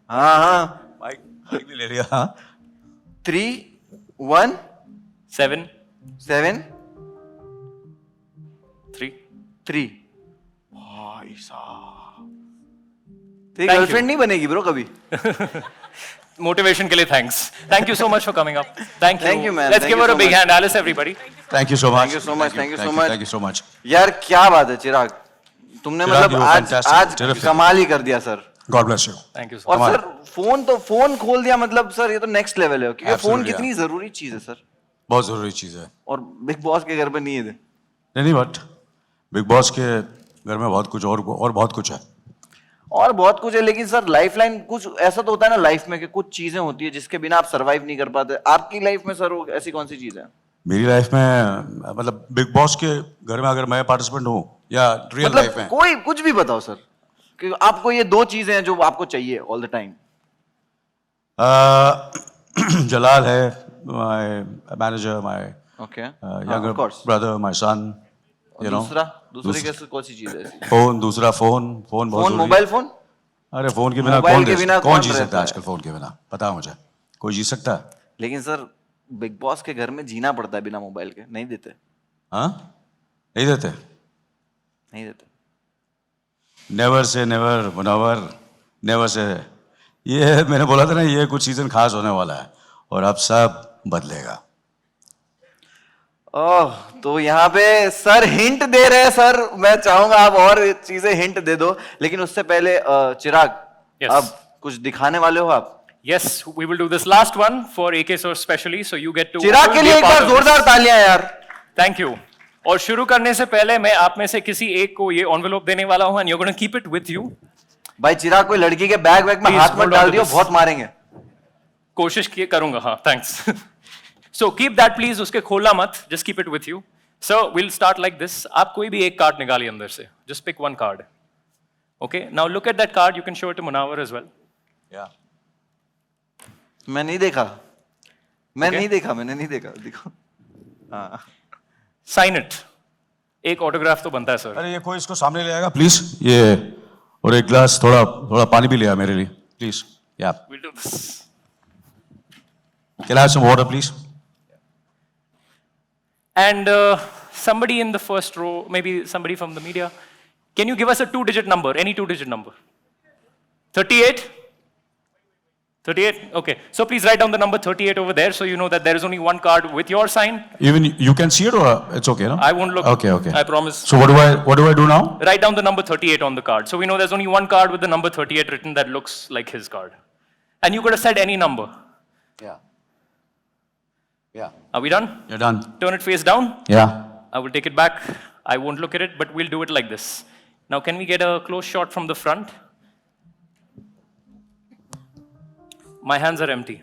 हाँ हाँ. माइक भी ले लिया. हाँ. 3, 1, 7, 7, 3. 3. भाई साहब. तेरी Thank गर्लफ्रेंड you. नहीं बनेगी ब्रो कभी. Motivation के लिए thanks. Thank you so much for coming up. Thank you. Thank you, man. Let's Thank give you her a so big much. hand, Alice, everybody. Thank you so much. Thank you so much. Thank you so much. Thank you so much. यार क्या बात है चिराग. तुमने चिराग, मतलब you were आज fantastic. आज Terrific. कमाल ही कर दिया sir. God bless you. Thank you so और much. सर फोन खोल दिया मतलब सर ये तो नेक्स्ट लेवल है क्योंकि फोन Absolutely, कितनी जरूरी चीज है सर. बहुत जरूरी चीज है. और बिग बॉस के घर पे नहीं है. नहीं बट बिग बॉस के घर में बहुत कुछ और बहुत कुछ है. और बहुत कुछ है लेकिन सर लाइफलाइन कुछ ऐसा तो होता है ना लाइफ में कि कुछ चीजें होती है जिसके बिना आप सरवाइव नहीं कर पाते. आपकी लाइफ में सर वो ऐसी कौन सी चीज है? मेरी लाइफ में मतलब बिग बॉस के घर में अगर मैं पार्टिसिपेंट हूँ या रियल लाइफ मतलब में कोई कुछ भी बताओ सर कि आपको ये 2 चीजें हैं जो आपको चाहिए ऑल द टाइम. जलाल है, my manager, my okay younger of course. brother, my son, you know. दूसरी कैसे कौन सी चीज है ऐसी? फोन, दूसरा फोन बहुत फोन, जरूरी है। Mobile phone. अरे फोन के बिना मोबाइल के बिना कौन कौन जी सकता रहता है है? आजकल? फोन के बिना पता है मुझे, कोई जी सकता है? लेकिन सर बिग बॉस के घर में जीना पड़ता है बिना मोबाइल के, नहीं देते, हाँ, नहीं देते। नहीं देते। Never say never Munawwar, never say. ये मैंने बोला था ना, ये कुछ सीजन खास होने वाला है और अब सब बदलेगा। ओह, तो यहाँ पे सर हिंट दे रहे हैं। सर मैं चाहूंगा आप और चीजें हिंट दे दो, लेकिन उससे पहले चिराग, Yes. अब कुछ दिखाने वाले हो आप? Yes, we will do this last one for AK sir specially, so you get to. चिराग के लिए एक बार जोरदार तालियां यार। Thank you. और शुरू करने से पहले मैं आप में से किसी एक को ये एनवेलप देने वाला हूं and you're going to keep it with you. भाई चिराग, कोई लड़की के बैग वैग में Please, हाथ मत hold on डाल to दियो, this. बहुत मारेंगे। कोशिश किए करूंगा, हाँ, thanks. So keep that please, उसके खोलना मत, just keep it with you. So will start like this. आप कोई भी एक कार्ड निकालिए अंदर से, just pick one card. Okay, now look at that card, you can show it to Munawar as well. या मैं नहीं देखा, मैं Okay. नहीं देखा, मैंने नहीं देखा, देखो। हाँ, साइन इट। एक ऑटोग्राफ तो बनता है सर। अरे ये कोई इसको सामने ले आएगा प्लीज, ये, और एक गिलास थोड़ा थोड़ा पानी भी ले आ मेरे लिए प्लीज। या We'll do this. Can I have some water please? And somebody in the first row, maybe somebody from the media, can you give us a 2-digit number, any 2-digit number? 38? 38? Okay. So please write down the number 38 over there so you know that there is only one card with your sign. Even you can see it or it's okay, no? I won't look. Okay, okay. I promise. So what do I do now? Write down the number 38 on the card. So we know there's only one card with the number 38 written that looks like his card. And you could have said any number. Yeah. Yeah. Are we done? You're done. Turn it face down. Yeah. I will take it back. I won't look at it, but we'll do it like this. Now, can we get a close shot from the front? My hands are empty.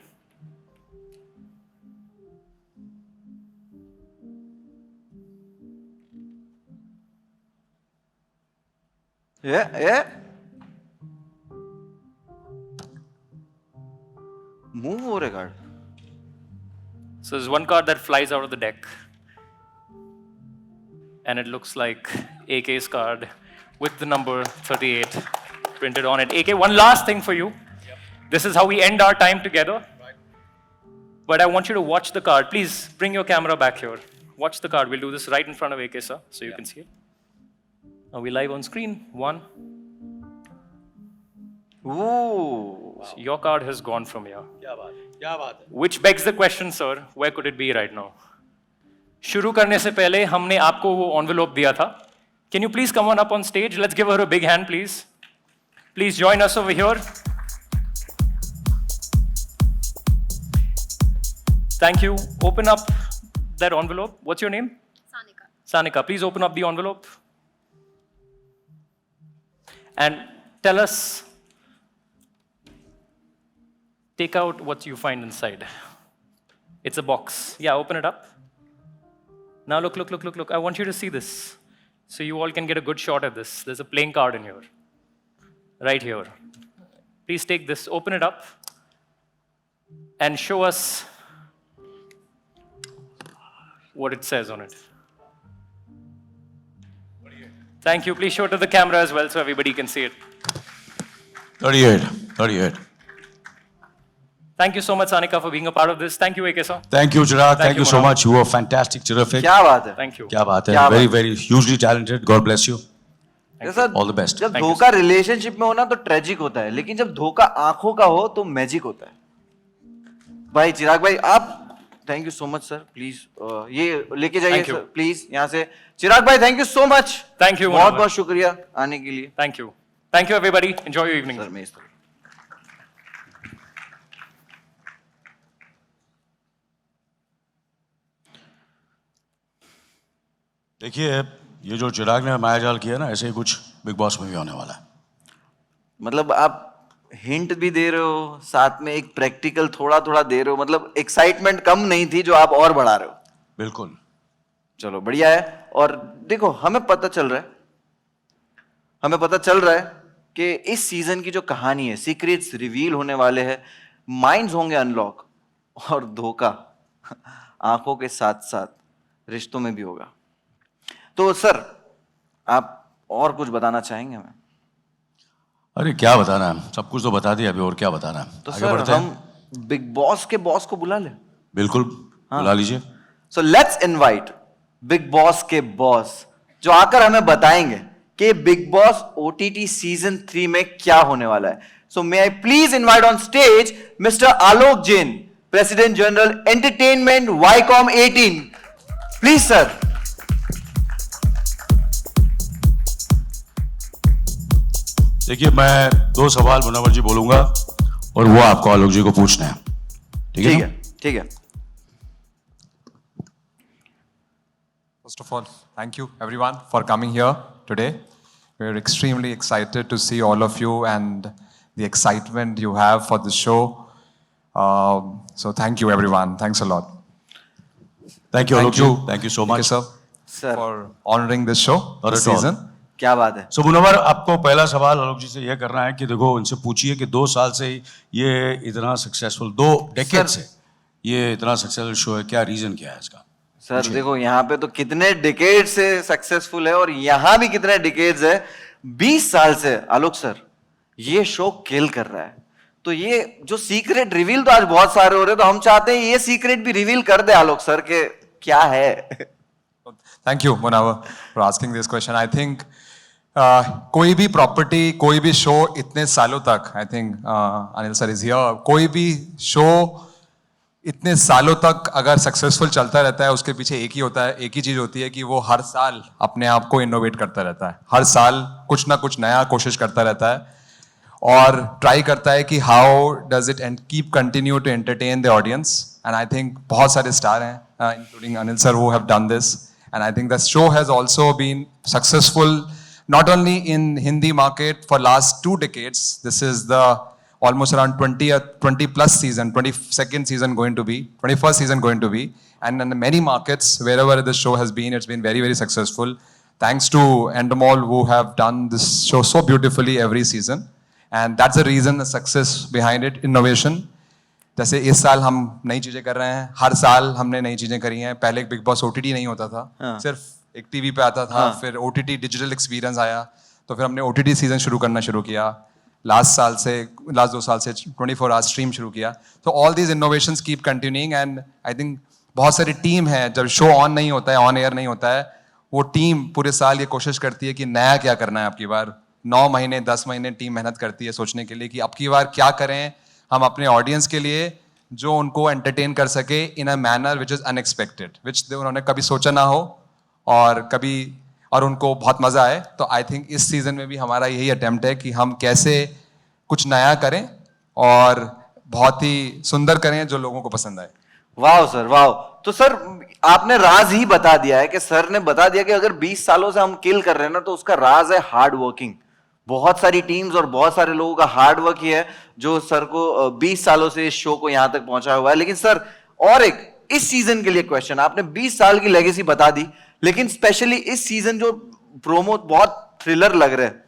ये move हो रहे card. So there's one card that flies out of the deck. And it looks like AK's card with the number 38 printed on it. AK, one last thing for you. This is how we end our time together. But I want you to watch the card. Please bring your camera back here. Watch the card. We'll do this right in front of AK, sir, so you can see it. Now we're live on screen. One. Ooh. So your card has gone from here. Which begs the question, sir, where could it be right now? शुरू करने से पहले हमने आपको वो envelope दिया था. Can you please come on up on stage? Let's give her a big hand, please. Please join us over here. Thank you. Open up that envelope. What's your name? Sanika. Sanika, please open up the envelope. And tell us, take out what you find inside. It's a box. Yeah, open it up. Now look. I want you to see this. So you all can get a good shot at this. There's a playing card in here. Right here. Please take this, open it up, and show us what it says on it. Thank you. Please show it to the camera as well so everybody can see it. 38. Thank you so much, Sanika, for being a part of this. Thank you, AK sir. Thank you, Chirag. Thank Thank you you, so Manoj. much. You were fantastic, terrific. क्या बात है? Thank you. क्या बात है? क्या Very, बात very hugely talented. God bless you. Sir All the best. जब Thank you, धोखा रिलेशनशिप में हो ना तो ट्रेजिक होता है, लेकिन जब धोखा आंखों का हो तो मैजिक होता है। भाई चिराग भाई, आप thank you so much sir. Please ये लेके जाइए Thank you. सर, प्लीज यहाँ से। चिराग भाई thank you so much. Thank you, बहुत Manoj. बहुत शुक्रिया आने के लिए। Thank you. Thank you, everybody. Enjoy your evening. Sir मैं इस तरह देखिए, ये जो चिराग ने मायाजाल किया ना, ऐसे ही कुछ बिग बॉस में भी होने वाला है। मतलब आप हिंट भी दे रहे हो, साथ में एक प्रैक्टिकल थोड़ा थोड़ा दे रहे हो, मतलब एक्साइटमेंट कम नहीं थी जो आप और बढ़ा रहे हो। बिल्कुल। चलो बढ़िया है। और देखो हमें पता चल रहा है कि इस सीजन की जो कहानी है, सीक्रेट्स रिवील होने वाले हैं। माइंड्स होंगे अनलॉक, और धोखा आंखों के साथ साथ रिश्तों में भी होगा। तो सर आप और कुछ बताना चाहेंगे हमें? अरे क्या बताना है, सब कुछ तो बता दिया, अभी और क्या बताना है। तो आगे सर बढ़ते हैं। हम बिग बॉस के बॉस को बुला लें? बिल्कुल, बुला लीजिए। So let's invite big boss के बॉस, जो आकर हमें बताएंगे कि बिग बॉस ओटीटी सीजन 3 में क्या होने वाला है। सो मे आई please invite on stage mister Alok Jain, president general entertainment Viacom 18। Please sir. देखिए, मैं 2 सवाल मुनव्वर जी बोलूंगा और वो आपको आलोक जी को पूछना है। ठीक है ठीक ना? है, ठीक है। First of all, thank you everyone for coming here today. We're extremely excited to see all of you and the excitement you have for the show. So thank you everyone. Thanks a lot. Thank you, Alok ji. Thank you so Thank much. you, sir, Sir. for honoring this show Not this at all. season. क्या बात है। सो मुनव्वर, आपको पहला सवाल आलोक जी से यह करना है कि देखो, इनसे पूछिए कि 2 साल से ये इतना सक्सेसफुल, 2 डेकेड से ये इतना सक्सेसफुल शो है, क्या रीजन क्या है इसका? सर देखो, यहाँ पे तो कितने डिकेड से सक्सेसफुल है और यहाँ भी कितने डिकेड्स है। 20 साल से आलोक सर ये शो किल कर रहा है। तो ये जो सीक्रेट रिवील तो आज बहुत सारे हो रहे हैं, तो हम चाहते हैं ये सीक्रेट भी रिवील कर दे आलोक सर के क्या है। Thank you, Munawar, for asking this question. I think कोई भी प्रॉपर्टी, कोई भी शो इतने सालों तक, I think Anil sir is here, कोई भी शो इतने सालों तक अगर सक्सेसफुल चलता रहता है, उसके पीछे एक ही होता है, एक ही चीज होती है कि वो हर साल अपने आप को इनोवेट करता रहता है, हर साल कुछ ना कुछ नया कोशिश करता रहता है और ट्राई करता है कि how does it and keep continue to entertain the audience. And I think बहुत सारे स्टार हैं including Anil sir who have done this, and I think the show has also been successful not only in Hindi market for last 2 decades. This is the almost around 20 plus season, 22nd season going to be, 21st season going to be, and in many markets wherever the show has been, it's been very, very successful. Thanks to Endemol who have done this show so beautifully every season, and that's the reason, the success behind it, innovation. जैसे इस साल हम नई चीजें कर रहे हैं, हर साल हमने नई चीजें करी हैं। पहले एक बिग बॉस ओटीटी नहीं होता था, सिर्फ एक टीवी पे आता था, फिर ओटीटी डिजिटल एक्सपीरियंस आया, तो फिर हमने ओटीटी सीजन शुरू करना शुरू किया। लास्ट 2 साल से 24 आवर्स स्ट्रीम शुरू किया। तो all these innovations keep continuing, and I think बहुत सारी टीम है, जब शो ऑन नहीं होता है, ऑन एयर नहीं होता है, वो टीम पूरे साल ये कोशिश करती है कि नया क्या करना है। आपकी बार 9 महीने 10 महीने टीम मेहनत करती है सोचने के लिए कि अब की बार क्या करें हम अपने ऑडियंस के लिए जो उनको एंटरटेन कर सके इन a manner which is unexpected, विच उन्होंने कभी सोचा ना हो और उनको बहुत मजा आए। तो आई थिंक इस सीजन में भी हमारा यही अटेम्प्ट है कि हम कैसे कुछ नया करें और बहुत ही सुंदर करें जो लोगों को पसंद आए। वाह सर, वाह। तो सर आपने राज ही बता दिया है कि सर ने बता दिया कि अगर 20 सालों से हम किल कर रहे हैं ना, तो उसका राज है हार्ड वर्किंग। बहुत सारी टीम्स और बहुत सारे लोगों का हार्ड वर्क ही है जो सर को 20 सालों से इस शो को यहां तक पहुंचा हुआ है। लेकिन सर और एक इस सीजन के लिए क्वेश्चन, आपने 20 साल की लेगेसी बता दी, लेकिन स्पेशली इस सीजन जो प्रोमो बहुत थ्रिलर लग रहे हैं,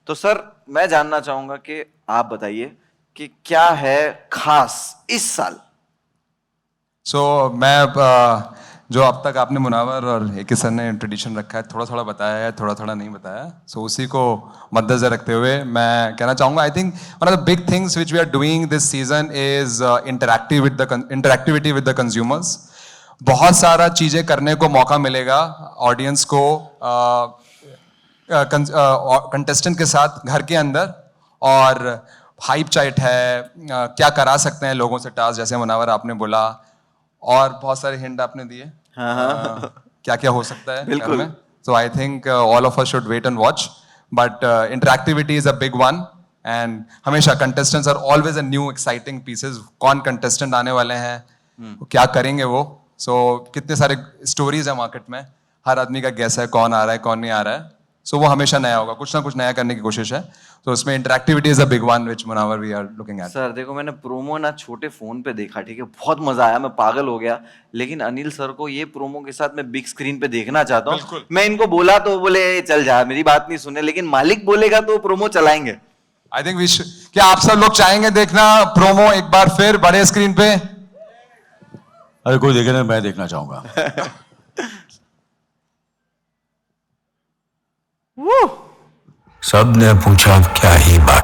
तो सर मैं जानना चाहूंगा कि आप बताइए कि क्या है खास इस साल। मैं जो अब तक आपने मुनावर और एक सर ने ट्रेडिशन रखा है, थोड़ा थोड़ा बताया है, थोड़ा थोड़ा नहीं बताया, सो उसी को मद्देनजर रखते हुए मैं कहना चाहूँगा, I think one of the big things which we are doing this season is interactivity with the consumers. बहुत सारा चीज़ें करने को मौका मिलेगा ऑडियंस को कंटेस्टेंट के साथ घर के अंदर, और हाइप चैट है, क्या करा सकते हैं लोगों से टास्क, जैसे मुनावर आपने बोला, और बहुत सारे हिंट आपने दिए क्या क्या हो सकता है बिल्कुल। में। सो I think all of us should wait and watch, but interactivity is a big one, and हमेशा contestants are always a new exciting pieces. कौन कंटेस्टेंट आने वाले हैं, क्या करेंगे वो, सो कितने सारे स्टोरीज है मार्केट में, हर आदमी का गैस है कौन आ रहा है कौन नहीं आ रहा है, सो वो हमेशा नया होगा, कुछ ना कुछ नया करने की कोशिश है। तो उसमें interactivity is a big one which Munawar we are looking at. Sir देखो, मैंने प्रोमो ना छोटे फोन पे देखा, ठीक है, बहुत मजा आया, मैं पागल हो गया। लेकिन अनिल सर को ये प्रोमो के साथ मैं बिग स्क्रीन पे देखना चाहता हूँ। मैं इनको बोला तो बोले चल जा, मेरी बात नहीं सुने, लेकिन मालिक बोलेगा तो प्रोमो चलाएंगे। आई थिंक वी क्या आप सब लोग चाहेंगे देखना प्रोमो एक बार फिर बड़े स्क्रीन पे? अरे कोई देखे ना, मैं देखना चाहूंगा। सब ने पूछा क्या ही बात।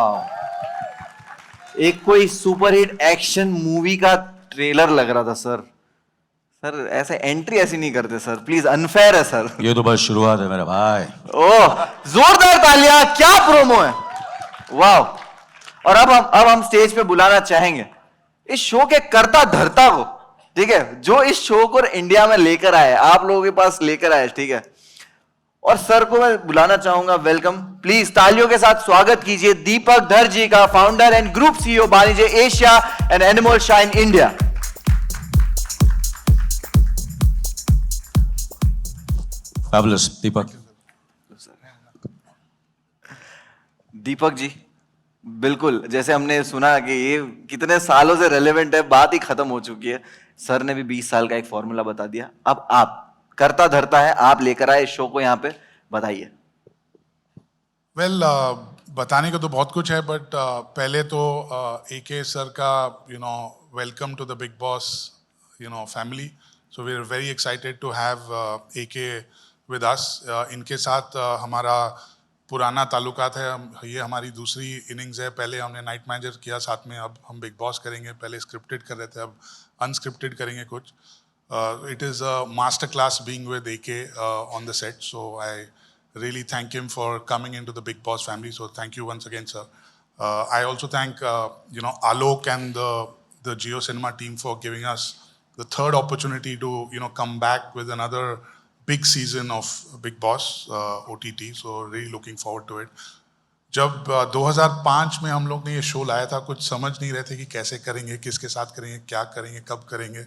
एक कोई सुपरहिट एक्शन मूवी का ट्रेलर लग रहा था सर। सर ऐसे एंट्री ऐसी नहीं करते सर, प्लीज, अनफेयर है सर। ये तो बस शुरुआत है मेरा भाई। ओह, जोरदार तालियां, क्या प्रोमो है, वाह। और अब हम स्टेज पे बुलाना चाहेंगे इस शो के कर्ता धर्ता को, ठीक है, जो इस शो को इंडिया में लेकर आए, आप लोगों के पास लेकर आए, ठीक है। और सर को मैं बुलाना चाहूंगा, वेलकम, प्लीज तालियों के साथ स्वागत कीजिए दीपक धर जी का, फाउंडर एंड ग्रुप सीईओ वाणिज्य Asia and animal shine India. Fabulous दीपक। दीपक जी, बिल्कुल जैसे हमने सुना कि ये कितने सालों से रेलेवेंट है, बात ही खत्म हो चुकी है। सर ने भी 20 साल का एक फॉर्मूला बता दिया, अब आप करता धरता है, आप लेकर आए इस शो को यहाँ पे, बताइए। वेल, बताने को तो बहुत कुछ है, बट पहले तो AK सर का welcome to the Bigg Boss family. So we are very excited to have AK with us. इनके साथ हमारा पुराना ताल्लुकात है, ये हमारी दूसरी इनिंग्स है। पहले हमने नाइट मैनेजर किया साथ में, अब हम बिग बॉस करेंगे। पहले स्क्रिप्टेड कर रहे थे, अब अनस्क्रिप्टेड करेंगे कुछ। It is a master class being with AK on the set, so I really thank him for coming into the Big Boss family. So thank you once again, sir. I also thank Alok and the Jio Cinema team for giving us the third opportunity to come back with another big season of Big Boss OTT. So really looking forward to it. जब 2005 में हम लोग ने ये show लाया था, कुछ समझ नहीं रहे थे कि कैसे करेंगे, किसके साथ करेंगे, क्या करेंगे, कब करेंगे।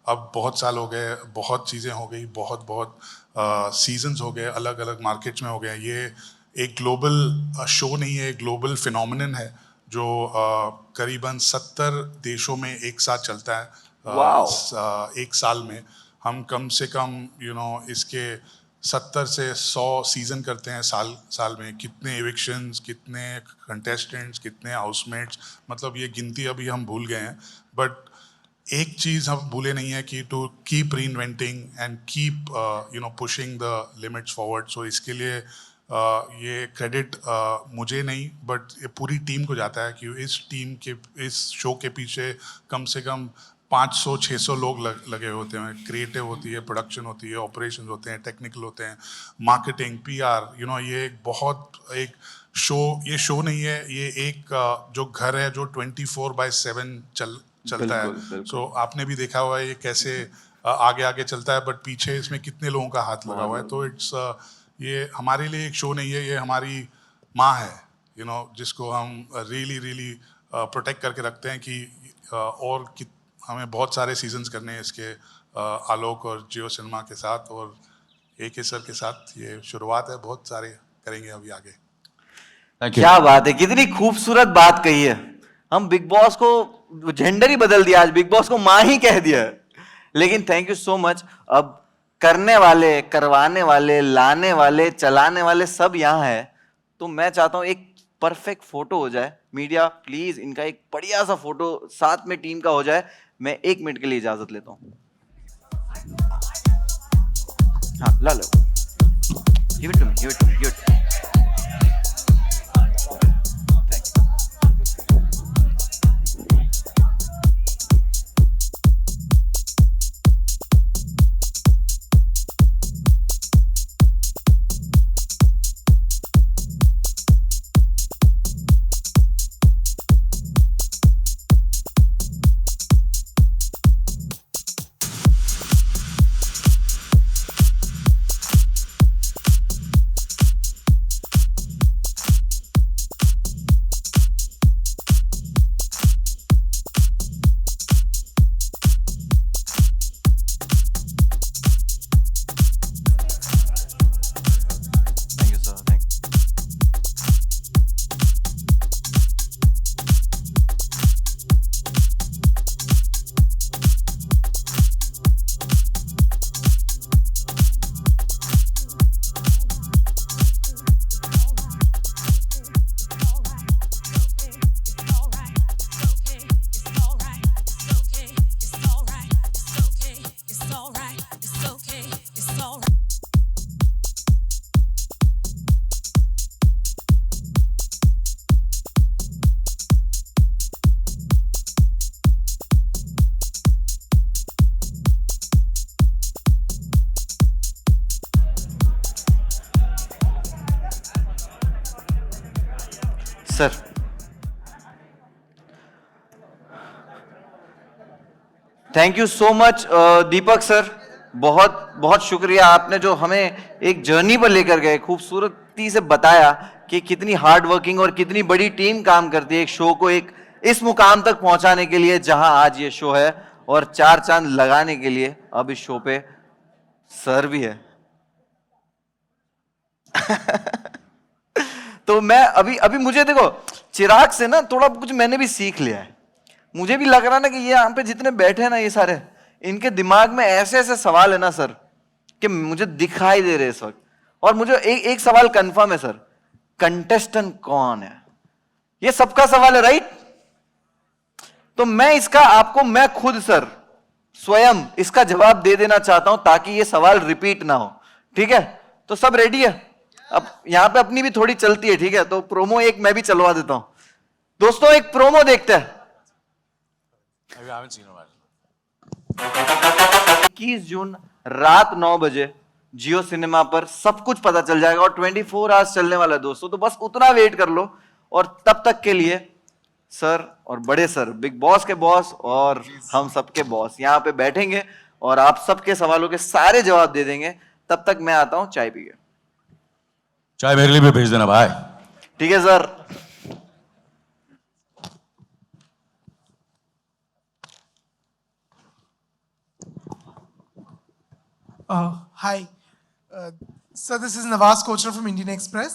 अब बहुत साल हो गए, बहुत चीज़ें हो गई, बहुत सीजन्स हो गए, अलग अलग मार्केट्स में हो गए। ये एक ग्लोबल शो नहीं है, एक ग्लोबल फिनोमिनन है जो करीबन 70 देशों में एक साथ चलता है। एक साल में हम कम से कम इसके 70 से 100 सीजन करते हैं साल में। कितने एविक्शंस, कितने कंटेस्टेंट्स, कितने हाउसमेट्स, मतलब ये गिनती अभी हम भूल गए हैं। बट एक चीज़ हम भूले नहीं है कि टू कीप री inventing and keep pushing the limits forward. सो इसके लिए ये क्रेडिट मुझे नहीं बट ये पूरी टीम को जाता है कि इस शो के पीछे कम से कम 500-600 लोग लगे होते हैं। क्रिएटिव होती है, प्रोडक्शन होती है, ऑपरेशंस होते हैं, टेक्निकल होते हैं, मार्केटिंग, PR। ये एक बहुत एक शो, ये शो नहीं है, ये एक जो घर है जो 24/7 चलता है। सो आपने भी देखा हुआ है ये कैसे आगे चलता है, बट पीछे इसमें कितने लोगों का हाथ लगा हुआ है। तो इट्स ये हमारे लिए एक शो नहीं है, ये हमारी माँ है, जिसको हम रियली प्रोटेक्ट करके रखते हैं कि और हमें बहुत सारे सीजन्स करने हैं इसके, आलोक और जियो सिनेमा के साथ और AK सर के साथ। ये शुरुआत है, बहुत सारे करेंगे अभी आगे। क्या बात है, कितनी खूबसूरत बात कही है। हम बिग बॉस को जेंडर ही बदल दिया, आज बिग बॉस को माँ ही कह दिया है। लेकिन थैंक यू सो मच। अब करने वाले, करवाने वाले, लाने वाले, चलाने वाले सब यहाँ है, तो मैं चाहता हूँ एक परफेक्ट फोटो हो जाए। मीडिया प्लीज इनका एक बढ़िया सा फोटो साथ में टीम का हो जाए। मैं 1 मिनट के लिए इजाजत लेता हूँ। हाँ, ला लो, give it to me, give it to me, give it to me. Sir thank you so much Deepak sir, बहुत बहुत शुक्रिया। आपने जो हमें एक जर्नी पर लेकर गए, खूबसूरती से बताया कि कितनी हार्ड वर्किंग और कितनी बड़ी टीम काम करती है एक शो को एक इस मुकाम तक पहुंचाने के लिए जहां आज ये शो है, और चार चांद लगाने के लिए अब इस शो पे सर भी है। तो मैं अभी अभी मुझे देखो, चिराग से ना थोड़ा कुछ मैंने भी सीख लिया है। मुझे भी लग रहा ना कि ये यहां पे जितने बैठे हैं ना, ये सारे, इनके दिमाग में ऐसे ऐसे सवाल है ना सर, कि मुझे दिखाई दे रहे इस वक्त। और मुझे एक सवाल कंफर्म है सर, कंटेस्टेंट कौन है? ये सबका सवाल है, राइट? तो मैं इसका आपको, मैं खुद सर स्वयं इसका जवाब दे देना चाहता हूं, ताकि ये सवाल रिपीट ना हो। ठीक है? तो सब रेडी है? अब यहां पे अपनी भी थोड़ी चलती है, ठीक है? तो प्रोमो एक मैं भी चलवा देता हूं। दोस्तों एक प्रोमो देखते हैं। 21 जून रात 9 बजे जियो सिनेमा पर सब कुछ पता चल जाएगा, और 24 आवर्स चलने वाला है दोस्तों। तो बस उतना वेट कर लो, और तब तक के लिए सर और बड़े सर, बिग बॉस के बॉस और हम सबके बॉस यहां पे बैठेंगे और आप सबके सवालों के सारे जवाब दे देंगे। तब तक मैं आता हूं चाय पी के। चाय मेरे लिए भी भेज देना भाई। ठीक है sir. Hi. Sir, this is Nawaz Kochar from Indian Express.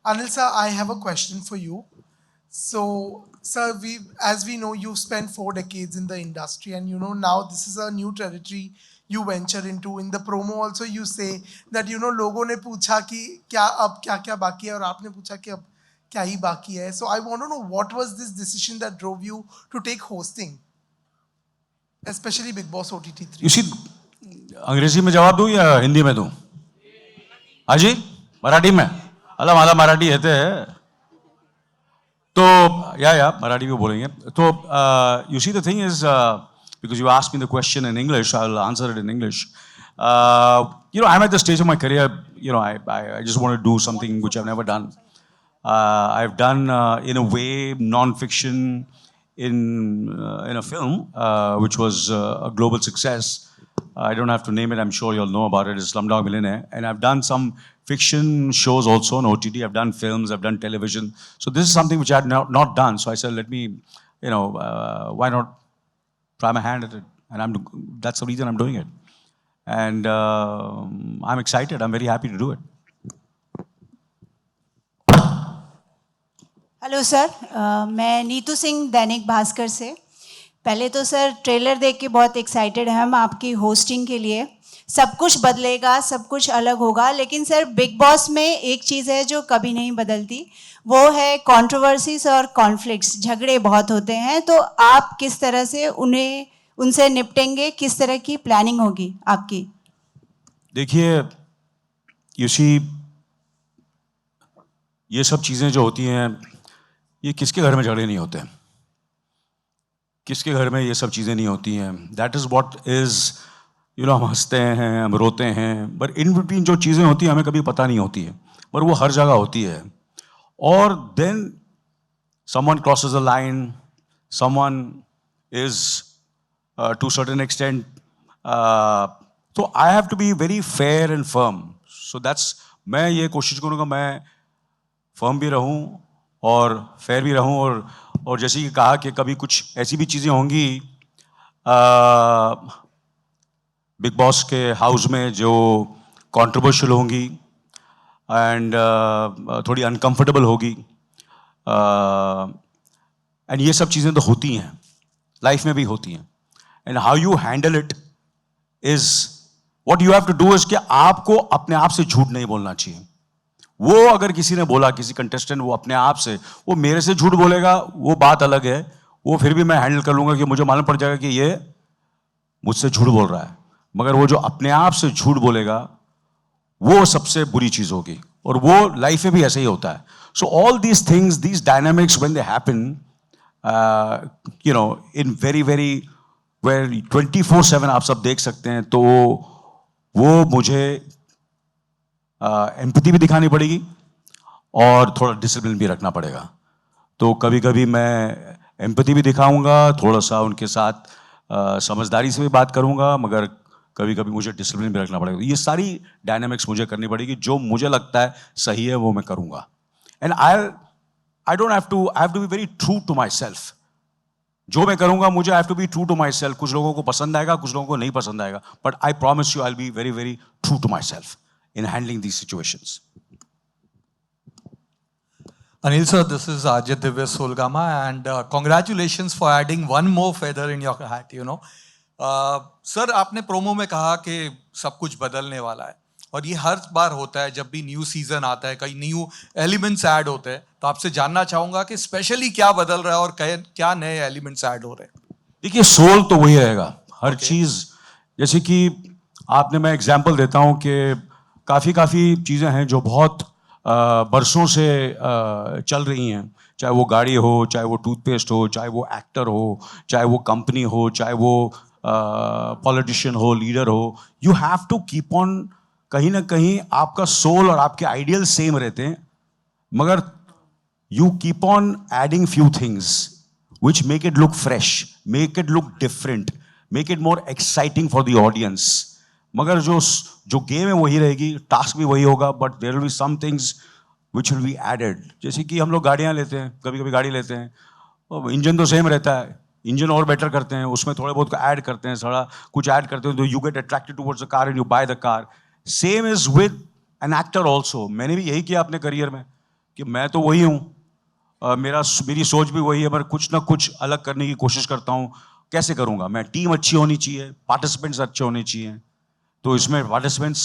Anil sir, I have a question for you. So, sir, as we know, you've spent 4 decades in the industry, and you know now this is a new territory you venture into. In the promo also you say that you know लोगों ने पूछा कि क्या अब क्या बाकी है, और आपने पूछा कि अब क्या ही बाकी है. So I want to know, what was this decision that drove you to take hosting, especially Big Boss OTT 3? You see, अंग्रेजी में जवाब दूं या हिंदी में दूं? हाजी मराठी में? अला मला मराठी येते है, तो या मराठी में बोलेंगे। तो you see the thing is, because you asked me the question in English, I'll answer it in English. You know, I'm at the stage of my career, you know, I just want to do something which I've never done. I've done, in a way, non-fiction in a film, which was a global success. I don't have to name it, I'm sure you'll know about it. It's Slumdog Millionaire. And I've done some fiction shows also on OTT. I've done films, I've done television. So this is something which I had not done. So I said, let me, you know, why not try my hand at it? And that's the reason I'm doing it. And I'm excited. I'm very happy to do it. Hello sir, मैं नीतू सिंह दैनिक भास्कर से। पहले तो sir trailer देख के बहुत excited हैं हम आपकी होस्टिंग के लिए। सब कुछ बदलेगा, सब कुछ अलग होगा, लेकिन सर बिग बॉस में एक चीज़ है जो कभी नहीं बदलती, वो है कंट्रोवर्सीज और कॉन्फ्लिक्ट्स। झगड़े बहुत होते हैं, तो आप किस तरह से उनसे निपटेंगे? किस तरह की प्लानिंग होगी आपकी? देखिए, यू सी, ये सब चीज़ें जो होती हैं, ये किसके घर में झगड़े नहीं होते हैं? किसके घर में ये सब चीज़ें नहीं होती हैं? That is what is, you know, हम हंसते हैं, हम रोते हैं, बट इन बिटवीन जो चीज़ें होती हैं हमें कभी पता नहीं होती है, पर वो हर जगह होती है। और then someone crosses a line, someone is to certain extent, तो आई have to be very fair and firm. So that's, मैं ये कोशिश करूँगा मैं फर्म भी रहूँ और फेयर भी रहूँ। और जैसे कि कहा कि कभी कुछ ऐसी भी चीज़ें होंगी बिग बॉस के हाउस में जो कंट्रोवर्शियल होंगी एंड थोड़ी अनकंफर्टेबल होगी, एंड ये सब चीज़ें तो होती हैं, लाइफ में भी होती हैं। And how you handle it is what you have to do. Is कि आपको अपने आप से झूठ नहीं बोलना चाहिए। वो अगर किसी ने बोला, किसी कंटेस्टेंट, वो अपने आप से, वो मेरे से झूठ बोलेगा, वो बात अलग है, वो फिर भी मैं हैंडल कर लूँगा कि मुझे मालूम पड़ जाएगा कि ये मुझसे झूठ बोल रहा है। मगर वो जो अपने आप से झूठ बोलेगा, वो सबसे बुरी चीज़ होगी, और वो लाइफ में भी ऐसे ही होता है। So all these things, these dynamics when they happen, you know, in very very where 24/7 आप सब देख सकते हैं, तो वो मुझे एम्पैथी भी दिखानी पड़ेगी और थोड़ा डिसिप्लिन भी रखना पड़ेगा। तो कभी कभी मैं एम्पैथी भी दिखाऊंगा, थोड़ा सा उनके साथ समझदारी से भी बात करूंगा, मगर कभी कभी मुझे डिसिप्लिन भी रखना पड़ेगा। ये सारी डायनामिक्स मुझे करनी पड़ेगी। जो मुझे लगता है सही है वो मैं करूंगा। And I don't have to be very true to myself. जो मैं करूंगा मुझे have to be true to myself. कुछ लोगों को पसंद आएगा, कुछ लोगों को नहीं पसंद आएगा, but I promise you I will be very very true to myself in handling these situations. Anil sir, this is Ajit Divya Solgama, and congratulations for adding one more feather in your hat, you know. Sir आपने promo में कहा कि सब कुछ बदलने वाला है, और ये हर बार होता है जब भी न्यू सीजन आता है, कई न्यू एलिमेंट्स ऐड होते हैं। तो आपसे जानना चाहूंगा कि स्पेशली क्या बदल रहा है और क्या नए एलिमेंट्स ऐड हो रहे हैं। देखिए, सोल तो वही रहेगा हर चीज। जैसे कि आपने, मैं एग्जांपल देता हूं कि काफ़ी चीज़ें हैं जो बहुत बरसों से चल रही हैं, चाहे वो गाड़ी हो, चाहे वो टूथपेस्ट हो, चाहे वो एक्टर हो, चाहे वो कंपनी हो, चाहे वो पॉलिटिशियन हो, लीडर हो। You have to keep on, कहीं ना कहीं आपका सोल और आपके आइडियल सेम रहते हैं, मगर you keep on adding few things which make it look fresh, make it look different, make it more exciting for the audience. मगर जो गेम है वही रहेगी, टास्क भी वही होगा, but there will be some things which will be added. जैसे कि हम लोग गाड़ियाँ लेते हैं, कभी कभी गाड़ी लेते हैं, और इंजन तो सेम रहता है, इंजन और बेटर करते हैं, उसमें थोड़े बहुत ऐड करते हैं, थोड़ा कुछ ऐड करते हैं, तो you get attracted towards the car and you by the car. Same is with an actor also. मैंने भी यही किया अपने करियर में कि मैं तो वही हूँ, मेरी सोच भी वही है, पर कुछ ना कुछ अलग करने की कोशिश करता हूँ। कैसे करूँगा मैं? टीम अच्छी होनी चाहिए, पार्टिसिपेंट्स अच्छे होने चाहिए, तो इसमें पार्टिसिपेंट्स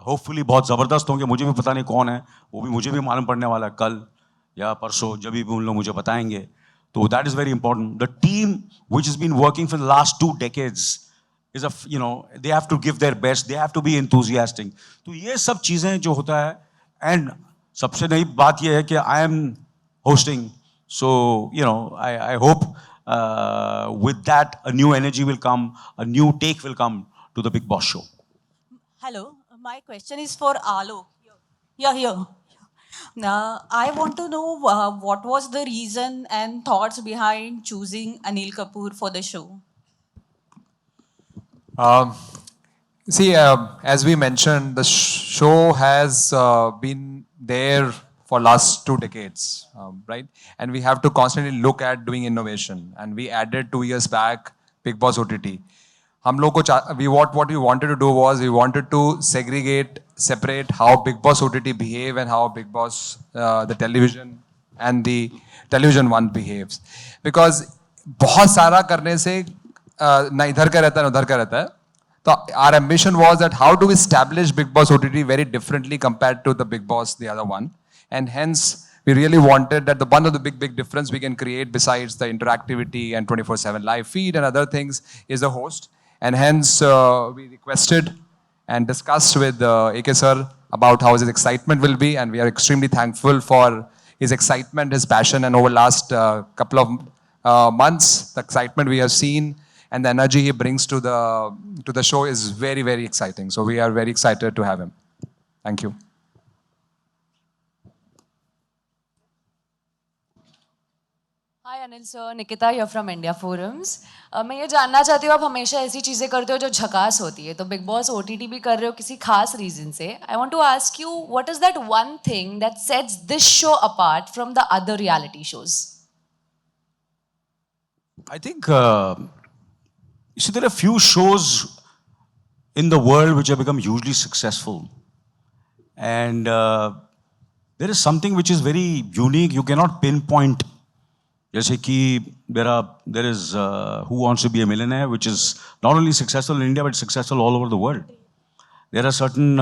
होपफुली बहुत ज़बरदस्त होंगे। मुझे भी पता नहीं कौन है, वो भी मुझे भी मालूम पड़ने वाला है कल या परसों, जब भी उन लोग मुझे बताएंगे। तो that is very important. The team which is been working for the last 2 decades is they have to give their best, they have to be enthusiastic। तो ये सब चीज़ें जो होता है, एंड सबसे नई बात ये है कि I am hosting, so I hope with that a new energy will come, a new take will come to the Big Boss show. Hello, my question is for Alok. Here. I want to know what was the reason and thoughts behind choosing Anil Kapoor for the show? See, as we mentioned, the show has been there for last 2 decades, right? And we have to constantly look at doing innovation. And we added 2 years back Big Boss OTT. हम लोग को what we wanted to do was we wanted to separate how Big Boss OTT behave and how Big Boss the television and the television one behaves. Because बहुत सारा करने से ना इधर का रहता है ना उधर का रहता है. So our ambition was that how do we establish Big Boss OTT very differently compared to the Big Boss, the other one. And hence, we really wanted that the one of the big difference we can create besides the interactivity and 24/7 live feed and other things is the host. And hence, we requested and discussed with AK sir about how his excitement will be. And we are extremely thankful for his excitement, his passion. And over the last couple of months, the excitement we have seen and the energy he brings to the show is very, very exciting. So we are very excited to have him. Thank you. Hi Anil sir, Nikita here from India Forums. मैं ये जानना चाहती हूँ, आप हमेशा ऐसी चीज़ें करते हो जो झकास होती है, तो बिग बॉस OTT भी कर रहे हो किसी खास रीजन से. I want to ask you, what is that one thing that sets this show apart from the other reality shows? I think, you see, there are few shows in the world which have become hugely successful. And there is something which is very unique, you cannot pinpoint. जैसे कि there is Who Wants to Be a Millionaire, which is not only successful in India but successful all over the world. There are certain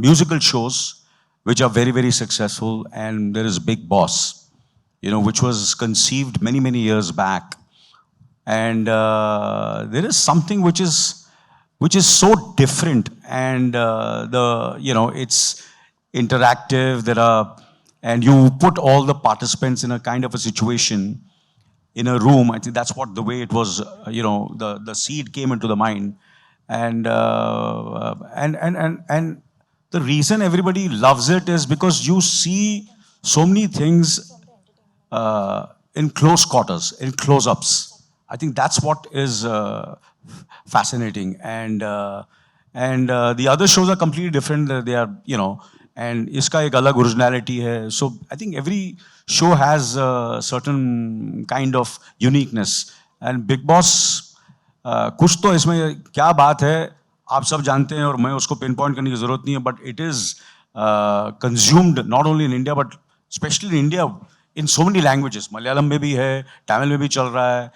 musical shows which are very, very successful, and there is Big Boss, which was conceived many, many years back. And there is something which is so different, and it's interactive. And you put all the participants in a kind of a situation in a room. I think that's what the way it was. The seed came into the mind, and the reason everybody loves it is because you see so many things in close quarters, in close-ups. I think that's what is fascinating. And the other shows are completely different. They are, you know, and iska ek alag originality hai. So I think every show has a certain kind of uniqueness. And Big Boss, कुछ तो इसमें क्या बात है आप सब जानते हैं और मैं उसको पिन पॉइंट करने की जरूरत नहीं है, but it is consumed not only in India but specially in India in so many languages. Malayalam में भी है, तमिल में भी चल रहा है,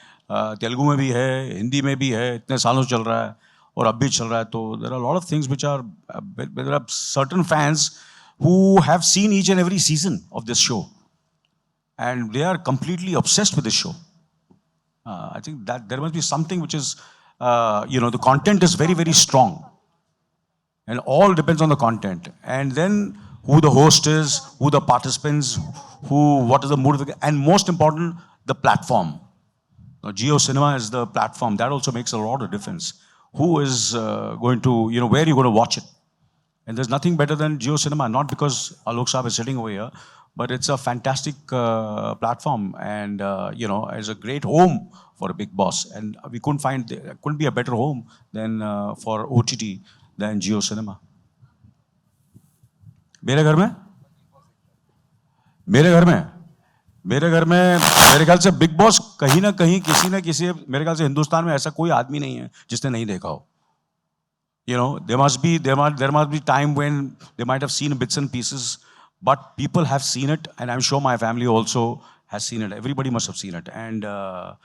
तेलुगु में भी है, हिंदी में भी है, इतने सालों से चल रहा है और अब भी चल रहा है. तो there are lot of things which are, there are certain fans who have seen each and every season of this show and they are completely obsessed with this show. I think that there must be something which is, you know, the content is very, very strong. And all depends on the content. And then who the host is, who the participants, what is the mood of the, and most important, the platform. Now, Jio Cinema is the platform. That also makes a lot of difference. Who is going to, you know, where are you going to watch it? And there's nothing better than Jio Cinema, not because Alok Saab is sitting over here, but it's a fantastic platform and, you know, it's a great home for a Big Boss. And we couldn't be a better home than for OTT than Jio Cinema. मेरे घर में मेरे ख्याल से big boss कहीं ना कहीं किसी न किसी, मेरे ख्याल से हिंदुस्तान में ऐसा कोई आदमी नहीं है जिसने नहीं देखा हो. You know, there must be time when they might have seen bits and pieces, but people have seen it, and I'm sure my family also has seen it. Everybody must have seen it, and there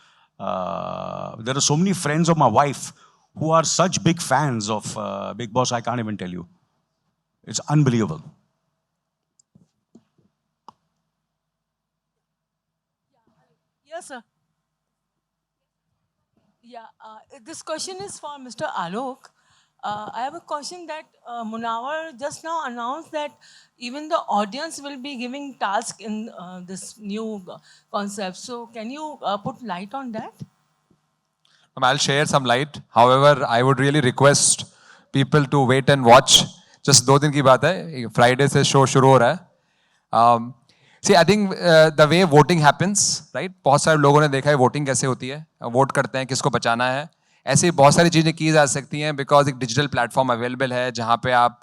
are so many friends of my wife who are such big fans of Big Boss. I can't even tell you. It's unbelievable. Yes, sir. Yeah, this question is for Mr. Alok. I have a question that Munawar just now announced that even the audience will be giving task in this new concept. So can you put light on that? I'll share some light. However, I would really request people to wait and watch. Just 2 दिन की बात है. Friday से show शुरू हो रहा है. See, I think the way voting happens, right? बहुत सारे लोगों ने देखा है voting कैसे होती है. वोट करते हैं किसको बचाना है. ऐसी बहुत सारी चीज़ें की जा सकती हैं बिकॉज एक डिजिटल प्लेटफॉर्म अवेलेबल है जहाँ पे आप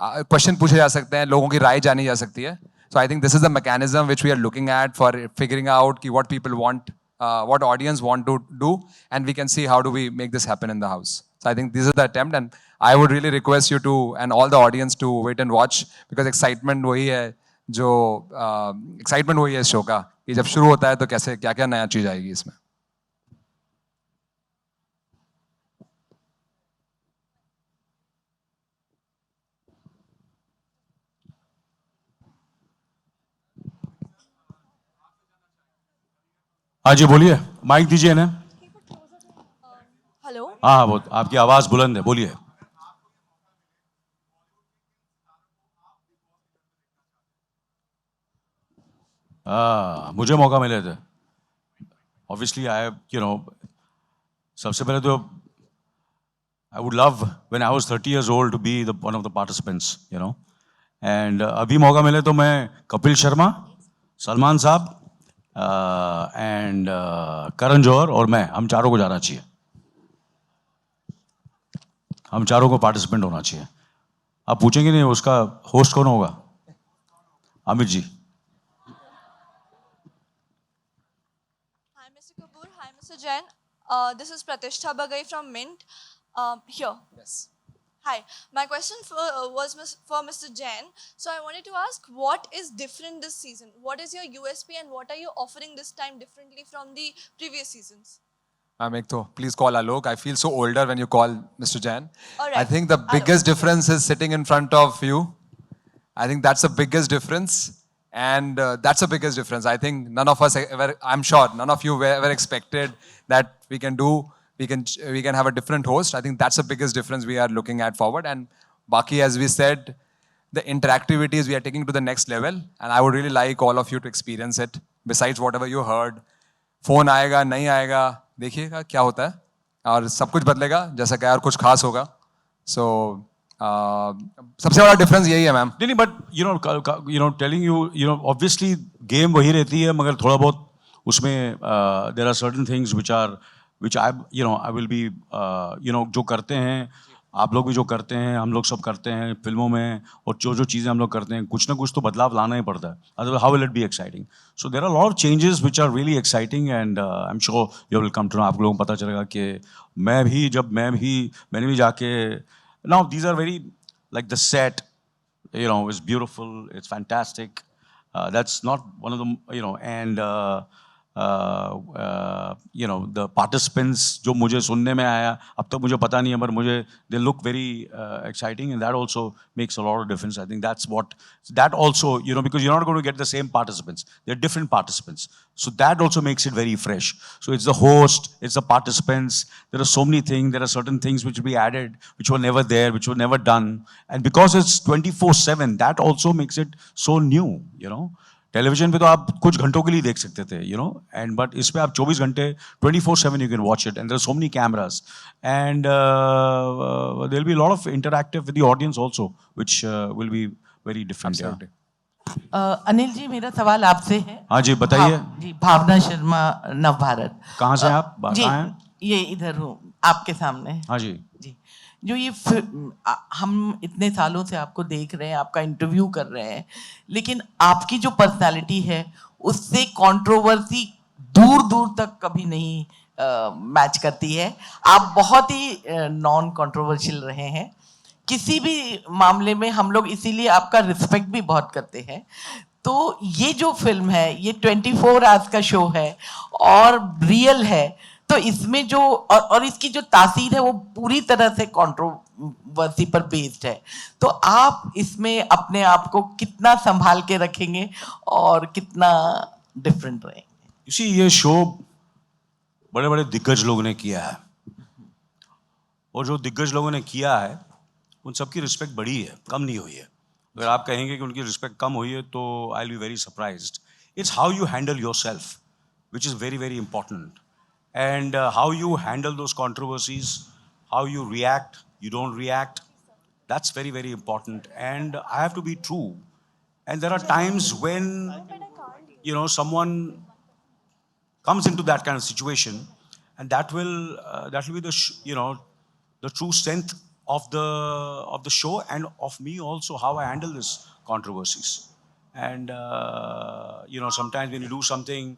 क्वेश्चन पूछे जा सकते हैं, लोगों की राय जानी जा सकती है. सो I think this is the mechanism which we are looking eight for figuring out कि what people want, what audience want to do, and we can see how do we make this happen in the house. So I think this is the attempt and I would really request you to and all the audience to wait and watch because excitement वही है जो excitement वही है इस show का कि जब शुरू होता है तो कैसे क्या क्या नया चीज़ आएगी इसमें. हाँ जी बोलिए, माइक दीजिए ना. हेलो. हाँ वो आपकी आवाज बुलंद है, बोलिए. मुझे मौका मिले थे. ऑब्वियसली आई, यू नो, सबसे पहले तो I would love when I was 30 years old to be one of the participants, you know. And अभी मौका मिले तो मैं कपिल शर्मा, सलमान साहब एंड करण जौहर और मैं, हम चारों को जाना चाहिए. हम चारों को पार्टिसिपेंट होना चाहिए. आप पूछेंगे नहीं उसका होस्ट कौन होगा? Amit ji. Hi, Mr. Kapoor. Hi, Mr. Jain. This is Pratishtha Bagai from Mint. Here. Yes. Hi. My question was for Mr. Jain. So I wanted to ask, what is different this season? What is your USP and what are you offering this time differently from the previous seasons? Make to please call Alok. I feel so older when you call Mr. Jain. All right. I think the biggest difference is sitting in front of you. I think that's the biggest difference. And that's the biggest difference. I think none of us ever, I'm sure none of you were ever expected that we can have a different host. I think that's the biggest difference we are looking at forward. And Baki, as we said, the interactivities we are taking to the next level. And I would really like all of you to experience it. Besides whatever you heard, phone आएगा नहीं आएगा देखिएगा क्या होता है और सब कुछ बदलेगा जैसा क्या और कुछ खास होगा. So सबसे बड़ा डिफरेंस यही है मैम. नहीं नहीं, but you know telling you obviously game वही रहती है, मगर थोड़ा बहुत उसमें there are certain things which I will be जो करते हैं आप लोग भी, जो करते हैं हम लोग सब करते हैं फिल्मों में, और जो जो चीज़ें हम लोग करते हैं कुछ ना कुछ तो बदलाव लाना ही पड़ता है, otherwise how will it be exciting. So there are lot of changes which are really exciting, and I am sure you will come to know. आप लोगों को पता चलेगा कि मैंने भी जाके, now these are very, like the set, is beautiful, it's fantastic. That's not one of the, and the participants जो मुझे सुनने में आया, अब तक मुझे पता नहीं है, पर मुझे they look very exciting, and that also makes a lot of difference. I think that also, because you're not going to get the same participants, they're different participants, so that also makes it very fresh. So it's the host, it's the participants, there are so many things, there are certain things which will be added which were never there, which were never done, and because it's 24/7, that also makes it so new. Television पे तो आप कुछ घंटों के लिए देख सकते थे, एंड बट इस पे आप 24 घंटे 24/7 you can watch it, and there are so many cameras, and there will be lot of interactive with the audience also, which will be very different. Anil ji, मेरा सवाल आपसे है. हाँ जी, बताइए. जी, भावना शर्मा, नव भारत. कहाँ से आप? जी, कहाँ हैं? ये इधर हूँ आपके सामने. हाँ जी. जी, जो ये हम इतने सालों से आपको देख रहे हैं, आपका इंटरव्यू कर रहे हैं, लेकिन आपकी जो पर्सनालिटी है उससे कंट्रोवर्सी दूर दूर तक कभी नहीं मैच करती है. आप बहुत ही नॉन कंट्रोवर्शियल रहे हैं किसी भी मामले में. हम लोग इसीलिए आपका रिस्पेक्ट भी बहुत करते हैं. तो ये जो फिल्म है, ये 24 आवर्स का शो है और रियल है, तो इसमें जो और इसकी जो तासीर है वो पूरी तरह से कंट्रोवर्सी पर बेस्ड है. तो आप इसमें अपने आप को कितना संभाल के रखेंगे और कितना डिफरेंट रहेंगे? You see, ये शो बड़े बड़े दिग्गज लोगों ने किया है, और जो दिग्गज लोगों ने किया है उन सबकी रिस्पेक्ट बढ़ी है, कम नहीं हुई है. अगर आप कहेंगे कि उनकी रिस्पेक्ट कम हुई है तो आई will be very surprised. It's how you handle yourself which is very very important. And how you handle those controversies, how you react, you don't react, that's very, very important. And I have to be true. And there are times when, someone comes into that kind of situation, and that will be the, the true strength of the show, and of me also, how I handle this controversies. And, sometimes when you do something,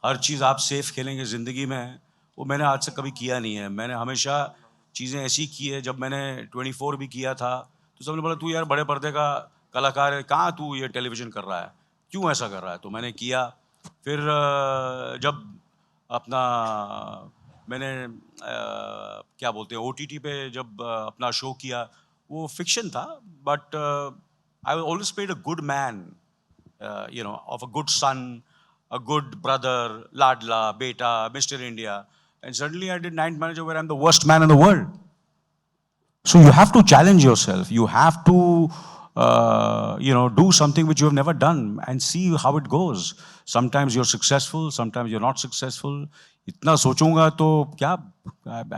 हर चीज़ आप safe खेलेंगे ज़िंदगी में, वो मैंने आज तक कभी किया नहीं है. मैंने हमेशा चीज़ें ऐसी की है. जब मैंने 24 भी किया था तो सबने बोला तू यार बड़े पर्दे का कलाकार है, कहाँ तू ये टेलीविज़न कर रहा है, क्यों ऐसा कर रहा है. तो मैंने किया. फिर जब अपना मैंने क्या बोलते हैं OTT पे जब अपना शो किया, वो फिक्शन था, but I always played a good man, of a good son, a good brother, Ladla, Beta, Mr. India, and suddenly I did Ninth Manager where I'm the worst man in the world. So you have to challenge yourself. You have to, do something which you have never done and see how it goes. Sometimes you're successful, sometimes you're not successful. इतना सोचूंगा तो क्या?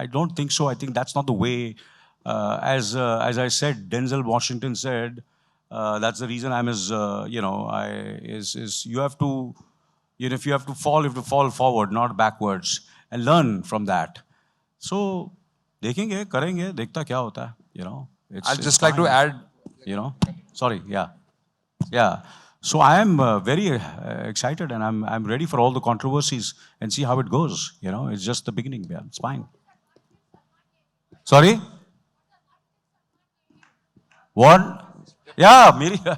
I don't think so. I think that's not the way. As I said, Denzel Washington said, that's the reason I'm his. You have to. If you have to fall, you have to fall forward, not backwards, and learn from that. So, देखेंगे, करेंगे, देखता क्या होता है, I'd just like to add, Sorry, yeah. So I am very excited, and I'm ready for all the controversies and see how it goes. It's just the beginning. Yeah, it's fine. Sorry. What? Yeah,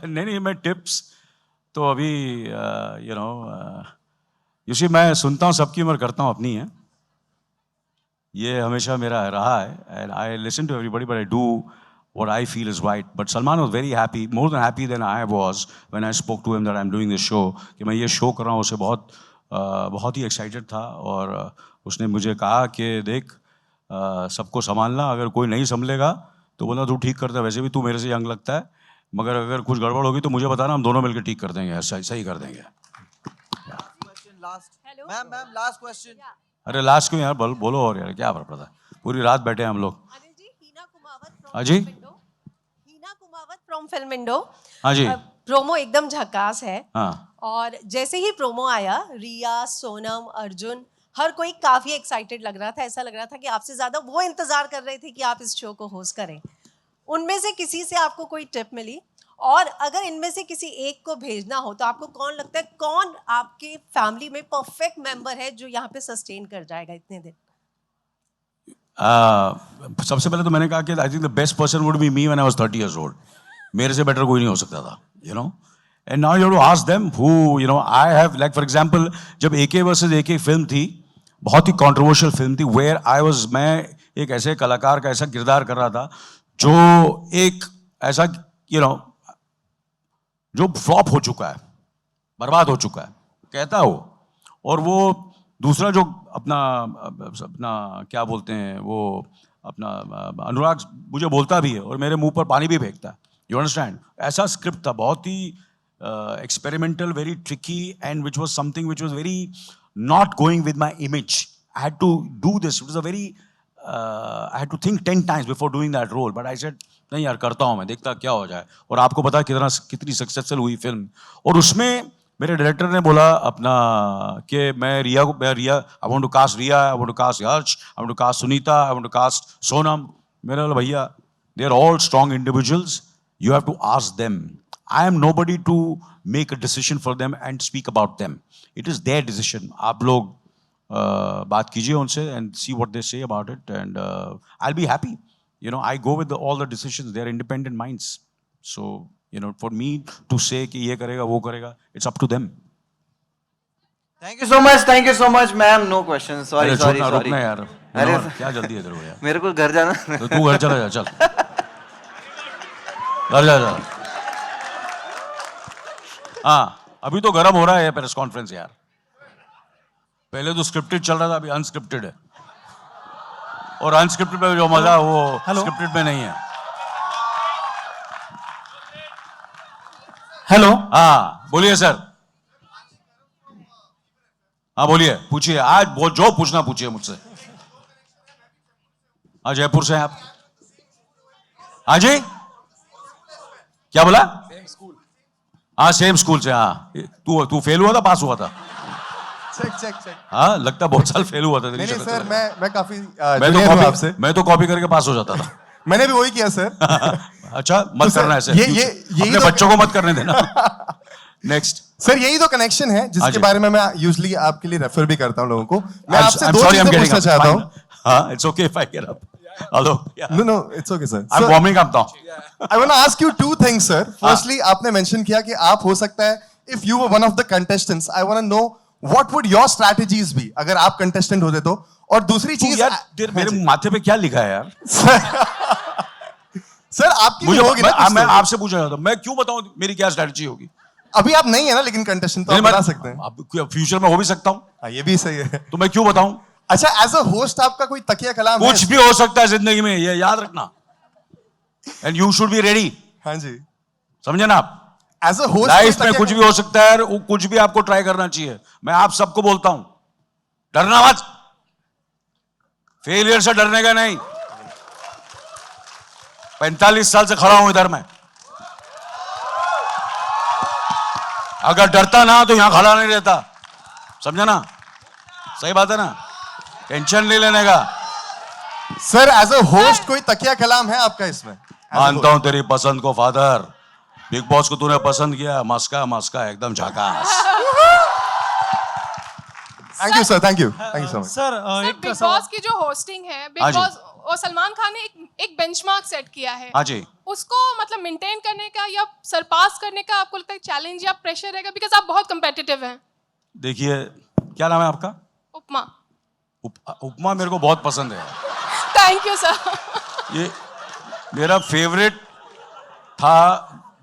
नहीं मैं tips. तो अभी UC मैं सुनता हूँ सबकी, उम्र करता हूँ अपनी है. ये हमेशा मेरा रहा है, and I listen to everybody, but I do what I feel is right. But Salman was very happy, more than happy than I was when I spoke to him that I'm doing this show, कि मैं ये show कर रहा हूँ. उसे बहुत ही excited था, और उसने मुझे कहा कि देख सबको संभालना, अगर कोई नहीं संभलेगा तो बोला तू ठीक करता है, वैसे भी तू मेरे से यंग लगता है, मगर अगर कुछ गड़बड़ होगी तो मुझे बताना, हम दोनों मिलकर ठीक कर देंगे, सही कर देंगे. Ma'am last question. अरे लास्ट क्यों यार, बोलो और यार क्या फर्क पड़ता है, पूरी रात बैठे हैं हम लोग. अजी फ्रॉम फिल्म इंडो। हाँ जी। प्रोमो एकदम झकास है। हाँ और जैसे ही प्रोमो आया, रिया, सोनम, अर्जुन, हर कोई काफी एक्साइटेड लग रहा था। ऐसा लग रहा था कि आपसे ज्यादा वो इंतजार कर रहे थे कि आप इस शो को होस्ट करें। उनमें से किसी से आपको कोई टिप मिली? और अगर इनमें से किसी एक को भेजना हो तो आपको कौन लगता है, कौन आपके फैमिली में परफेक्ट मेंबर है जो यहाँ पे सस्टेन कर जाएगा इतने दिन? सबसे पहले तो मैंने कहा कि I think the best person would be me when I was 30 years old. मेरे से बेटर कोई नहीं हो सकता था, you know. And now you have to ask them who, you know, I have, like for example जब AK versus AK film थी, बहुत ही कंट्रोवर्शियल फिल्म थी, वेयर आई वाज, मैं एक ऐसे कलाकार का ऐसा किरदार कर रहा था जो एक ऐसा, यू नो, जो फ्लॉप हो चुका है, बर्बाद हो चुका है, कहता हो। और वो दूसरा जो अपना अपना क्या बोलते हैं वो, अपना अनुराग मुझे बोलता भी है और मेरे मुंह पर पानी भी फेंकता है, यू अंडरस्टैंड। ऐसा स्क्रिप्ट था, बहुत ही experimental, very tricky, and which was something which was very not going with my image. I had to do this, it was a very, I had to think 10 times before doing that role, but I said नहीं यार, करता हूँ मैं, देखता क्या हो जाए। और आपको पता है कितनी सक्सेसफुल हुई फिल्म। और उसमें मेरे डायरेक्टर ने बोला अपना कि मैं रिया, आई want to cast Riya, I want to cast Yash, I want to cast Sunita, I want to cast Sonam. मैंने बोला भैया, they are all strong individuals, you have to ask them. I am nobody to make a decision for them and speak about them, it is there decision. आप लोग बात कीजिए उनसे and see what they say about it, and I will be happy. You know, I go with all the decisions. They are independent minds. So, you know, for me to say कि ये करेगा वो करेगा, it's up to them. Thank you so much, thank you so much, ma'am. No questions. Sorry, अरे sorry, छोड़ना, sorry. रुकना यार। अरे क्या जल्दी है तेरे को यार? मेरे को घर जाना। तो तू घर चला जा, चल। घर जा जा। हाँ, अभी तो गर्म हो रहा है प्रेस कॉन्फ्रेंस यार। पहले तो स्क्रिप्टेड चल रहा था, अभी अनस्क्रिप्टेड है। और अनस्क्रिप्टेड में जो मजा वो स्क्रिप्टेड में नहीं है। हेलो, हाँ बोलिए सर। हाँ बोलिए, पूछिए, आज वो जो पूछना पूछिए मुझसे। हाँ जयपुर से हैं आप? हाँ जी, क्या बोला? हाँ सेम स्कूल से। हाँ तू फेल हुआ था, पास हुआ था? चेक। हाँ लगता बहुत साल फेल हुआ था। नहीं सर, मैं काफी मैं तो कॉपी करके पास हो जाता था। मैंने भी वही किया सर। अच्छा मत करना ऐसे, अपने बच्चों को मत करने देना। नेक्स्ट सर, यही तो कनेक्शन है जिसके बारे में मैं यूजुअली आपके लिए रेफर भी करता हूं लोगों को। मैं आपसे दो चीजें पूछना चाहता हूं। हाँ it's okay if I get up. Hello. No it's okay sir. I am warming up now. I want to ask you two things sir. Firstly आपने मेंशन किया कि आप हो सकता है if you were one of the contestants, I want to know what would your strategies be अगर आप contestant होते तो। और दूसरी चीज यार, मेरे माथे पे क्या लिखा है यार? सर आपकी मुझे होगी ना, मैं आपसे पूछ रहा था, मैं क्यों बताऊं मेरी क्या स्ट्रेटजी होगी? अभी आप नहीं है ना, लेकिन कंटेस्टेंट तो आप बता सकते हैं। अब फ्यूचर में हो भी सकता हूं। ये भी सही है। तो मैं क्यों बताऊं? अच्छा, एज अ होस्ट आपका कोई तकिया कलाम है? कुछ भी हो सकता है जिंदगी में, ये याद रखना। And you should be ready. हाँ जी, समझे ना आप? एज अ होस्ट लाइफ में कुछ भी हो सकता है, कुछ भी आपको ट्राई करना चाहिए। मैं आप सबको बोलता हूं, डरना मत, फेलियर से डरने का नहीं। 45 साल से खड़ा हूं इधर मैं। अगर डरता ना तो यहां खड़ा नहीं रहता, समझा ना? सही बात है ना? टेंशन नहीं लेने का। सर एज अ होस्ट कोई तकिया कलाम है आपका इसमें? मानता हूं तेरी पसंद को फादर। बिग बॉस को तूने पसंद किया, मस्का एकदम झकास। Thank you sir, thank you so much. Sir एक बिग बॉस की जो होस्टिंग है, बिग बॉस और सलमान खान ने एक बेंचमार्क सेट किया है। हाँ जी। उसको मतलब मेंटेन करने का या सरपास करने का आपको लगता है चैलेंज या प्रेशर रहेगा, बिकॉज आप बहुत कंपेटिटिव हैं? देखिए, क्या नाम है आपका? उपमा। उपमा मेरे को बहुत पसंद है। Thank you sir. ये मेरा फेवरेट था,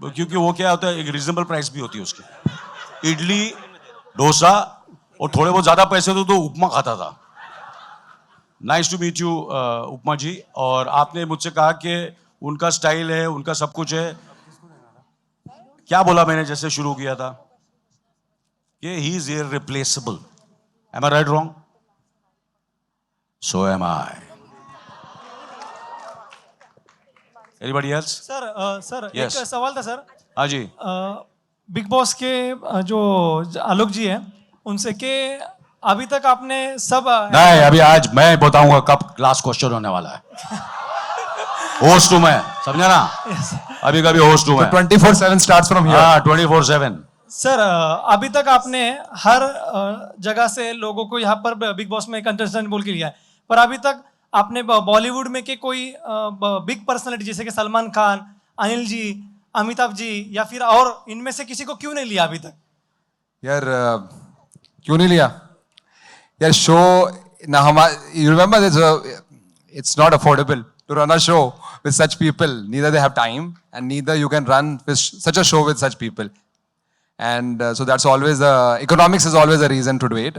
क्योंकि वो क्या होता है, एक रीजनेबल प्राइस भी होती है उसकी। इडली, डोसा और थोड़े बहुत ज्यादा पैसे तो उपमा खाता था। नाइस टू मीट यू उपमा जी। और आपने मुझसे कहा कि उनका स्टाइल है, उनका सब कुछ है। क्या बोला मैंने जैसे शुरू किया था कि he is irreplaceable. Am I right wrong? So am I. Anybody else? Sir Yes. एक सवाल था सर। हाँ जी। बिग बॉस के जो आलोक जी हैं उनसे कि अभी तक आपने सब नहीं, अभी आज मैं बताऊंगा कब लास्ट क्वेश्चन होने वाला है। होस्ट हूं मैं, समझा ना? अभी कभी होस्ट हूं मैं। 24/7 starts from here. हाँ, 24/7। सर अभी तक आपने हर जगह से लोगों को यहाँ पर बिग बॉस में कंटेस्टेंट बोल के लिया है, पर अभी तक आपने बॉलीवुड में के कोई बिग पर्सनालिटी जैसे कि सलमान खान, अनिल जी, अमिताभ जी या फिर और इनमें से किसी को क्यों नहीं लिया अभी तक? यार क्यों नहीं लिया यार? शो ना हमारा, you remember this, it's not affordable to run a show with such people. Neither they have time and neither you can run with such a show with such people. And so that's always the economics is always a reason to do it.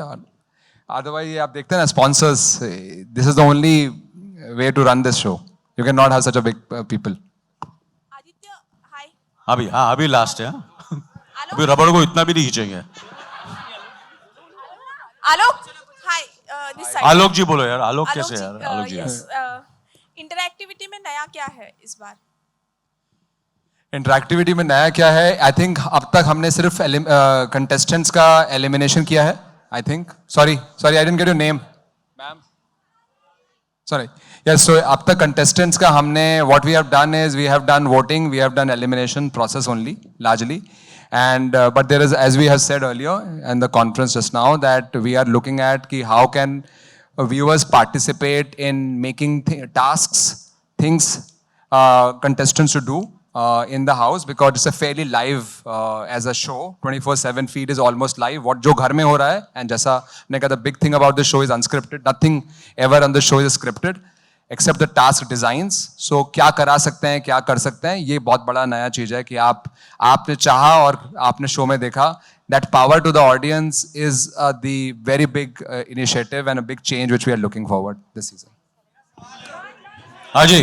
Otherwise आप देखते हैं ना sponsors, this is the only way to run this show. You cannot have such a big people. अभी, हाँ अभी last है। अभी रबड़ को इतना भी नहीं खींचेंगे। आलोक, हाय, दिस साइड। आलोक जी बोलो यार, आलोक कैसे यार? आलोक जी। इंटरएक्टिविटी में नया क्या है इस बार? इंटरएक्टिविटी में नया क्या है? आई थिंक अब तक हमने सिर्फ कंटेस्टेंट्स का एलिमिनेशन किया है। I think sorry I didn't get your name ma'am, sorry. Yes, सो अब तक कंटेस्टेंट्स का हमने what we have done is we have done voting, we have done elimination process only largely, and but there is, as we have said earlier in the conference just now, that we are looking at ki how can viewers participate in making tasks, things contestants to do in the house, because it's a fairly live as a show. 24/7 feed is almost live, what jo ghar mein ho raha hai, and jaisa maine kaha, the big thing about the show is unscripted. Nothing ever on the show is scripted except the task designs. So क्या करा सकते हैं, क्या कर सकते हैं, ये बहुत बड़ा नया चीज है कि आपने चाहा और आपने शो में देखा, that power to the audience is the very big initiative and a big change which we are looking forward this season. हाँ जी।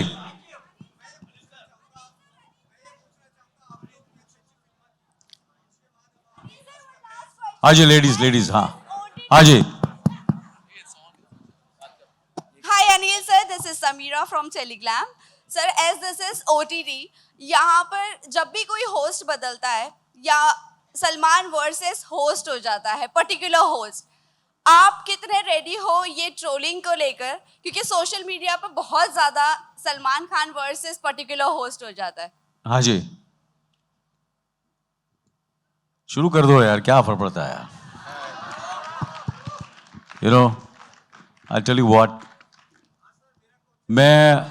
हाँ जी, लेडीज, हाँ जी। Hi Anil sir, this is Samira from Teleglam. Sir, as this is OTT, यहाँ पर जब भी कोई host बदलता है या सलमान वर्सेस होस्ट हो जाता है, पर्टिकुलर होस्ट, आप कितने रेडी हो ये ट्रोलिंग को लेकर? क्योंकि सोशल मीडिया पर बहुत ज़्यादा Salman Khan versus particular host हो जाता है। हाँ जी, शुरू कर दो यार, क्या फर्क पड़ता है यार? You know, I'll tell you what, मैं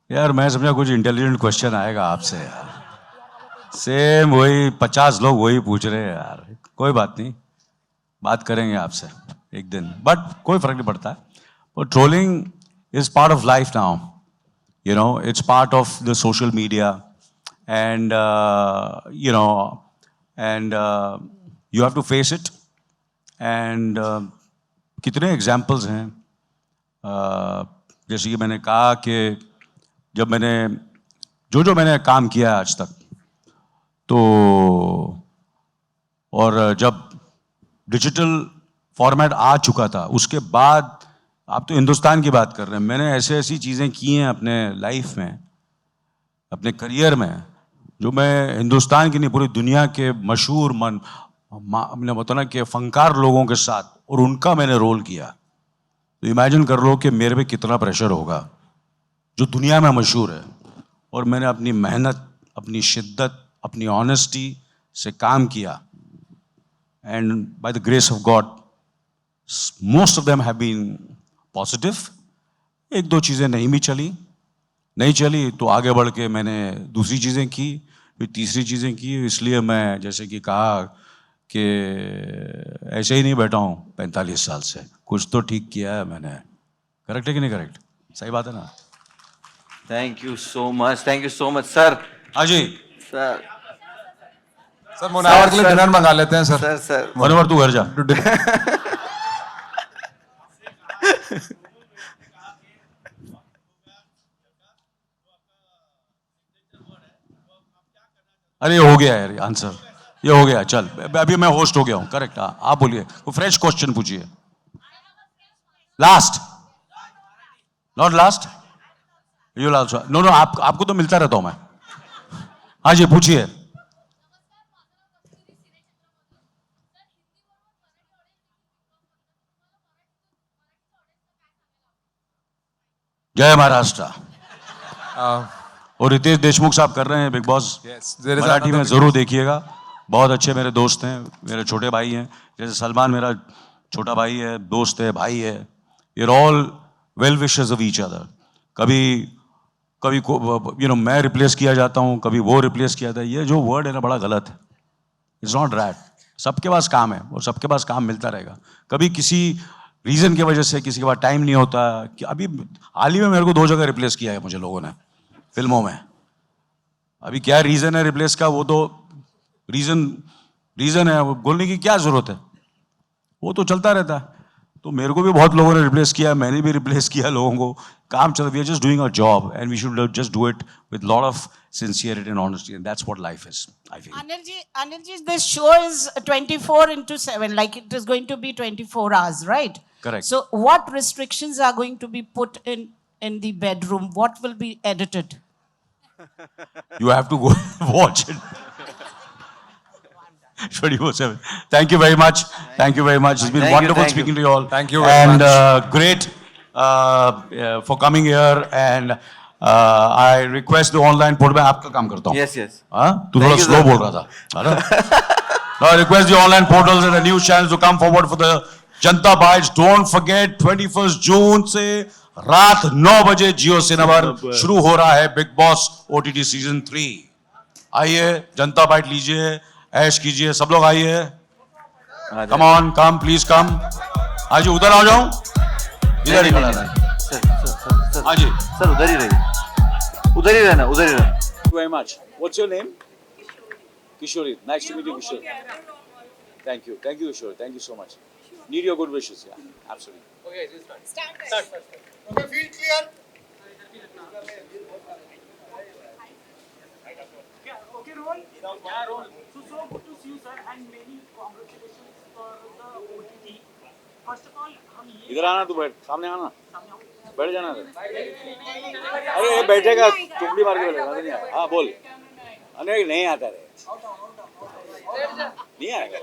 यार मैं समझा कुछ इंटेलिजेंट क्वेश्चन आएगा आपसे यार। सेम वही 50 लोग वही पूछ रहे हैं यार। कोई बात नहीं, बात करेंगे आपसे एक दिन, बट कोई फर्क नहीं पड़ता है। और trolling is part of life now, you know, it's part of the social media, and you know, and you have to face it, and कितने एग्जाम्पल्स हैं, जैसे कि मैंने कहा कि जब मैंने जो मैंने काम किया है आज तक, तो और जब डिजिटल फॉर्मेट आ चुका था उसके बाद, आप तो हिंदुस्तान की बात कर रहे हैं, मैंने ऐसी चीज़ें की हैं अपने लाइफ में, अपने करियर में, जो मैं हिंदुस्तान की नहीं पूरी दुनिया के मशहूर मैंने बताना कि फनकार लोगों के साथ, और उनका मैंने रोल किया। तो इमेजिन कर लो कि मेरे पे कितना प्रेशर होगा, जो दुनिया में मशहूर है, और मैंने अपनी मेहनत, अपनी शिद्दत, अपनी ऑनेस्टी से काम किया, and by the grace of God most of them have been positive. एक दो चीज़ें नहीं चली तो आगे बढ़ के मैंने दूसरी चीज़ें की, फिर तीसरी चीज़ें की। इसलिए मैं जैसे कि कहा कि ऐसे ही नहीं बैठा हूँ 45 साल से, कुछ तो ठीक किया है मैंने। करेक्ट है कि नहीं करेक्ट? सही बात है ना? Thank you so much sir. हाँ जी सर, मुनावर के लिए डिनर मंगा लेते हैं सर। सर मुनावर तू घर जा। अरे हो गया यार आंसर, ये हो गया, चल अभी मैं होस्ट हो गया हूं, करेक्ट। आप बोलिए, वो फ्रेश क्वेश्चन पूछिए। Last, not last, you also, no no, आपको तो मिलता रहता हूं मैं। हाँ जी, पूछिए। जय महाराष्ट्र। और रितेश देशमुख साहब कर रहे हैं big boss, there is Marathi में another जरूर देखिएगा। बहुत अच्छे मेरे दोस्त हैं, मेरे छोटे भाई हैं, जैसे सलमान मेरा छोटा भाई है, दोस्त है, भाई है। We are all well wishers of each other. कभी कभी मैं रिप्लेस किया जाता हूँ, कभी वो रिप्लेस किया जाता है। ये जो वर्ड है ना, बड़ा गलत है। It's not rat. सबके पास काम है और सबके पास काम मिलता रहेगा। कभी किसी रीजन की वजह से किसी के पास टाइम नहीं होता कि अभी हाल ही में मेरे को 2 जगह रिप्लेस किया है मुझे लोगों ने फिल्मों में। अभी क्या रीजन है रिप्लेस का, वो तो रीजन है, वो बोलने की क्या जरूरत है, वो तो चलता रहता है। तो मेरे को भी बहुत लोगों ने रिप्लेस किया, मैंने भी रिप्लेस किया लोगों को। काम चल, we are just doing our job and we should just do it with lot of sincerity and honesty, and that's what life is, I feel. Anil ji, this show is 24/7, like it is going to be 24 hours, right? Correct. So what restrictions are going to be put in the bedroom? What will be edited? You have to go watch it 24/7. Thank you very much. Thank you very much. It's been wonderful speaking to you all. Thank you very and much. Great for coming here, and I request the online portal. मैं आपका काम करता हूँ। Yes, yes. हाँ, तू थोड़ा slow बोल रहा था, है ना? Now I request the online portals and the news channels to come forward for the Janta Bites. Don't forget 21st June से रात 9 बजे जियो सिनेमा शुरू हो रहा है बिग बॉस OTT सीजन 3। आइए, जनता बाइट लीजिए, ऐश कीजिए, सब लोग आइए। Come on, come please come. हाँ जी, उधर आ जाऊं, इधर ही खड़ा रहना। हाँ जी सर, उधर ही रहिए, उधर ही रहना, उधर ही रहना। Thank you very much. What's your name? Kishori. Nice to meet you, Kishori. Thank you, Kishori. Thank you so much. Need your good wishes, yeah, absolutely. Okay, just start. Start first. Okay, feel clear. Okay, roll. Yeah, roll. So good to see you, sir, and many congratulations for the OTT. First of all, हम ये इधर आना, तू बैठ, सामने आना, बैठ जाना। अरे ये बैठेगा, टुकड़ी मार के बैठेगा, नहीं आता। हाँ बोल। अरे नहीं आता रे, नहीं आएगा।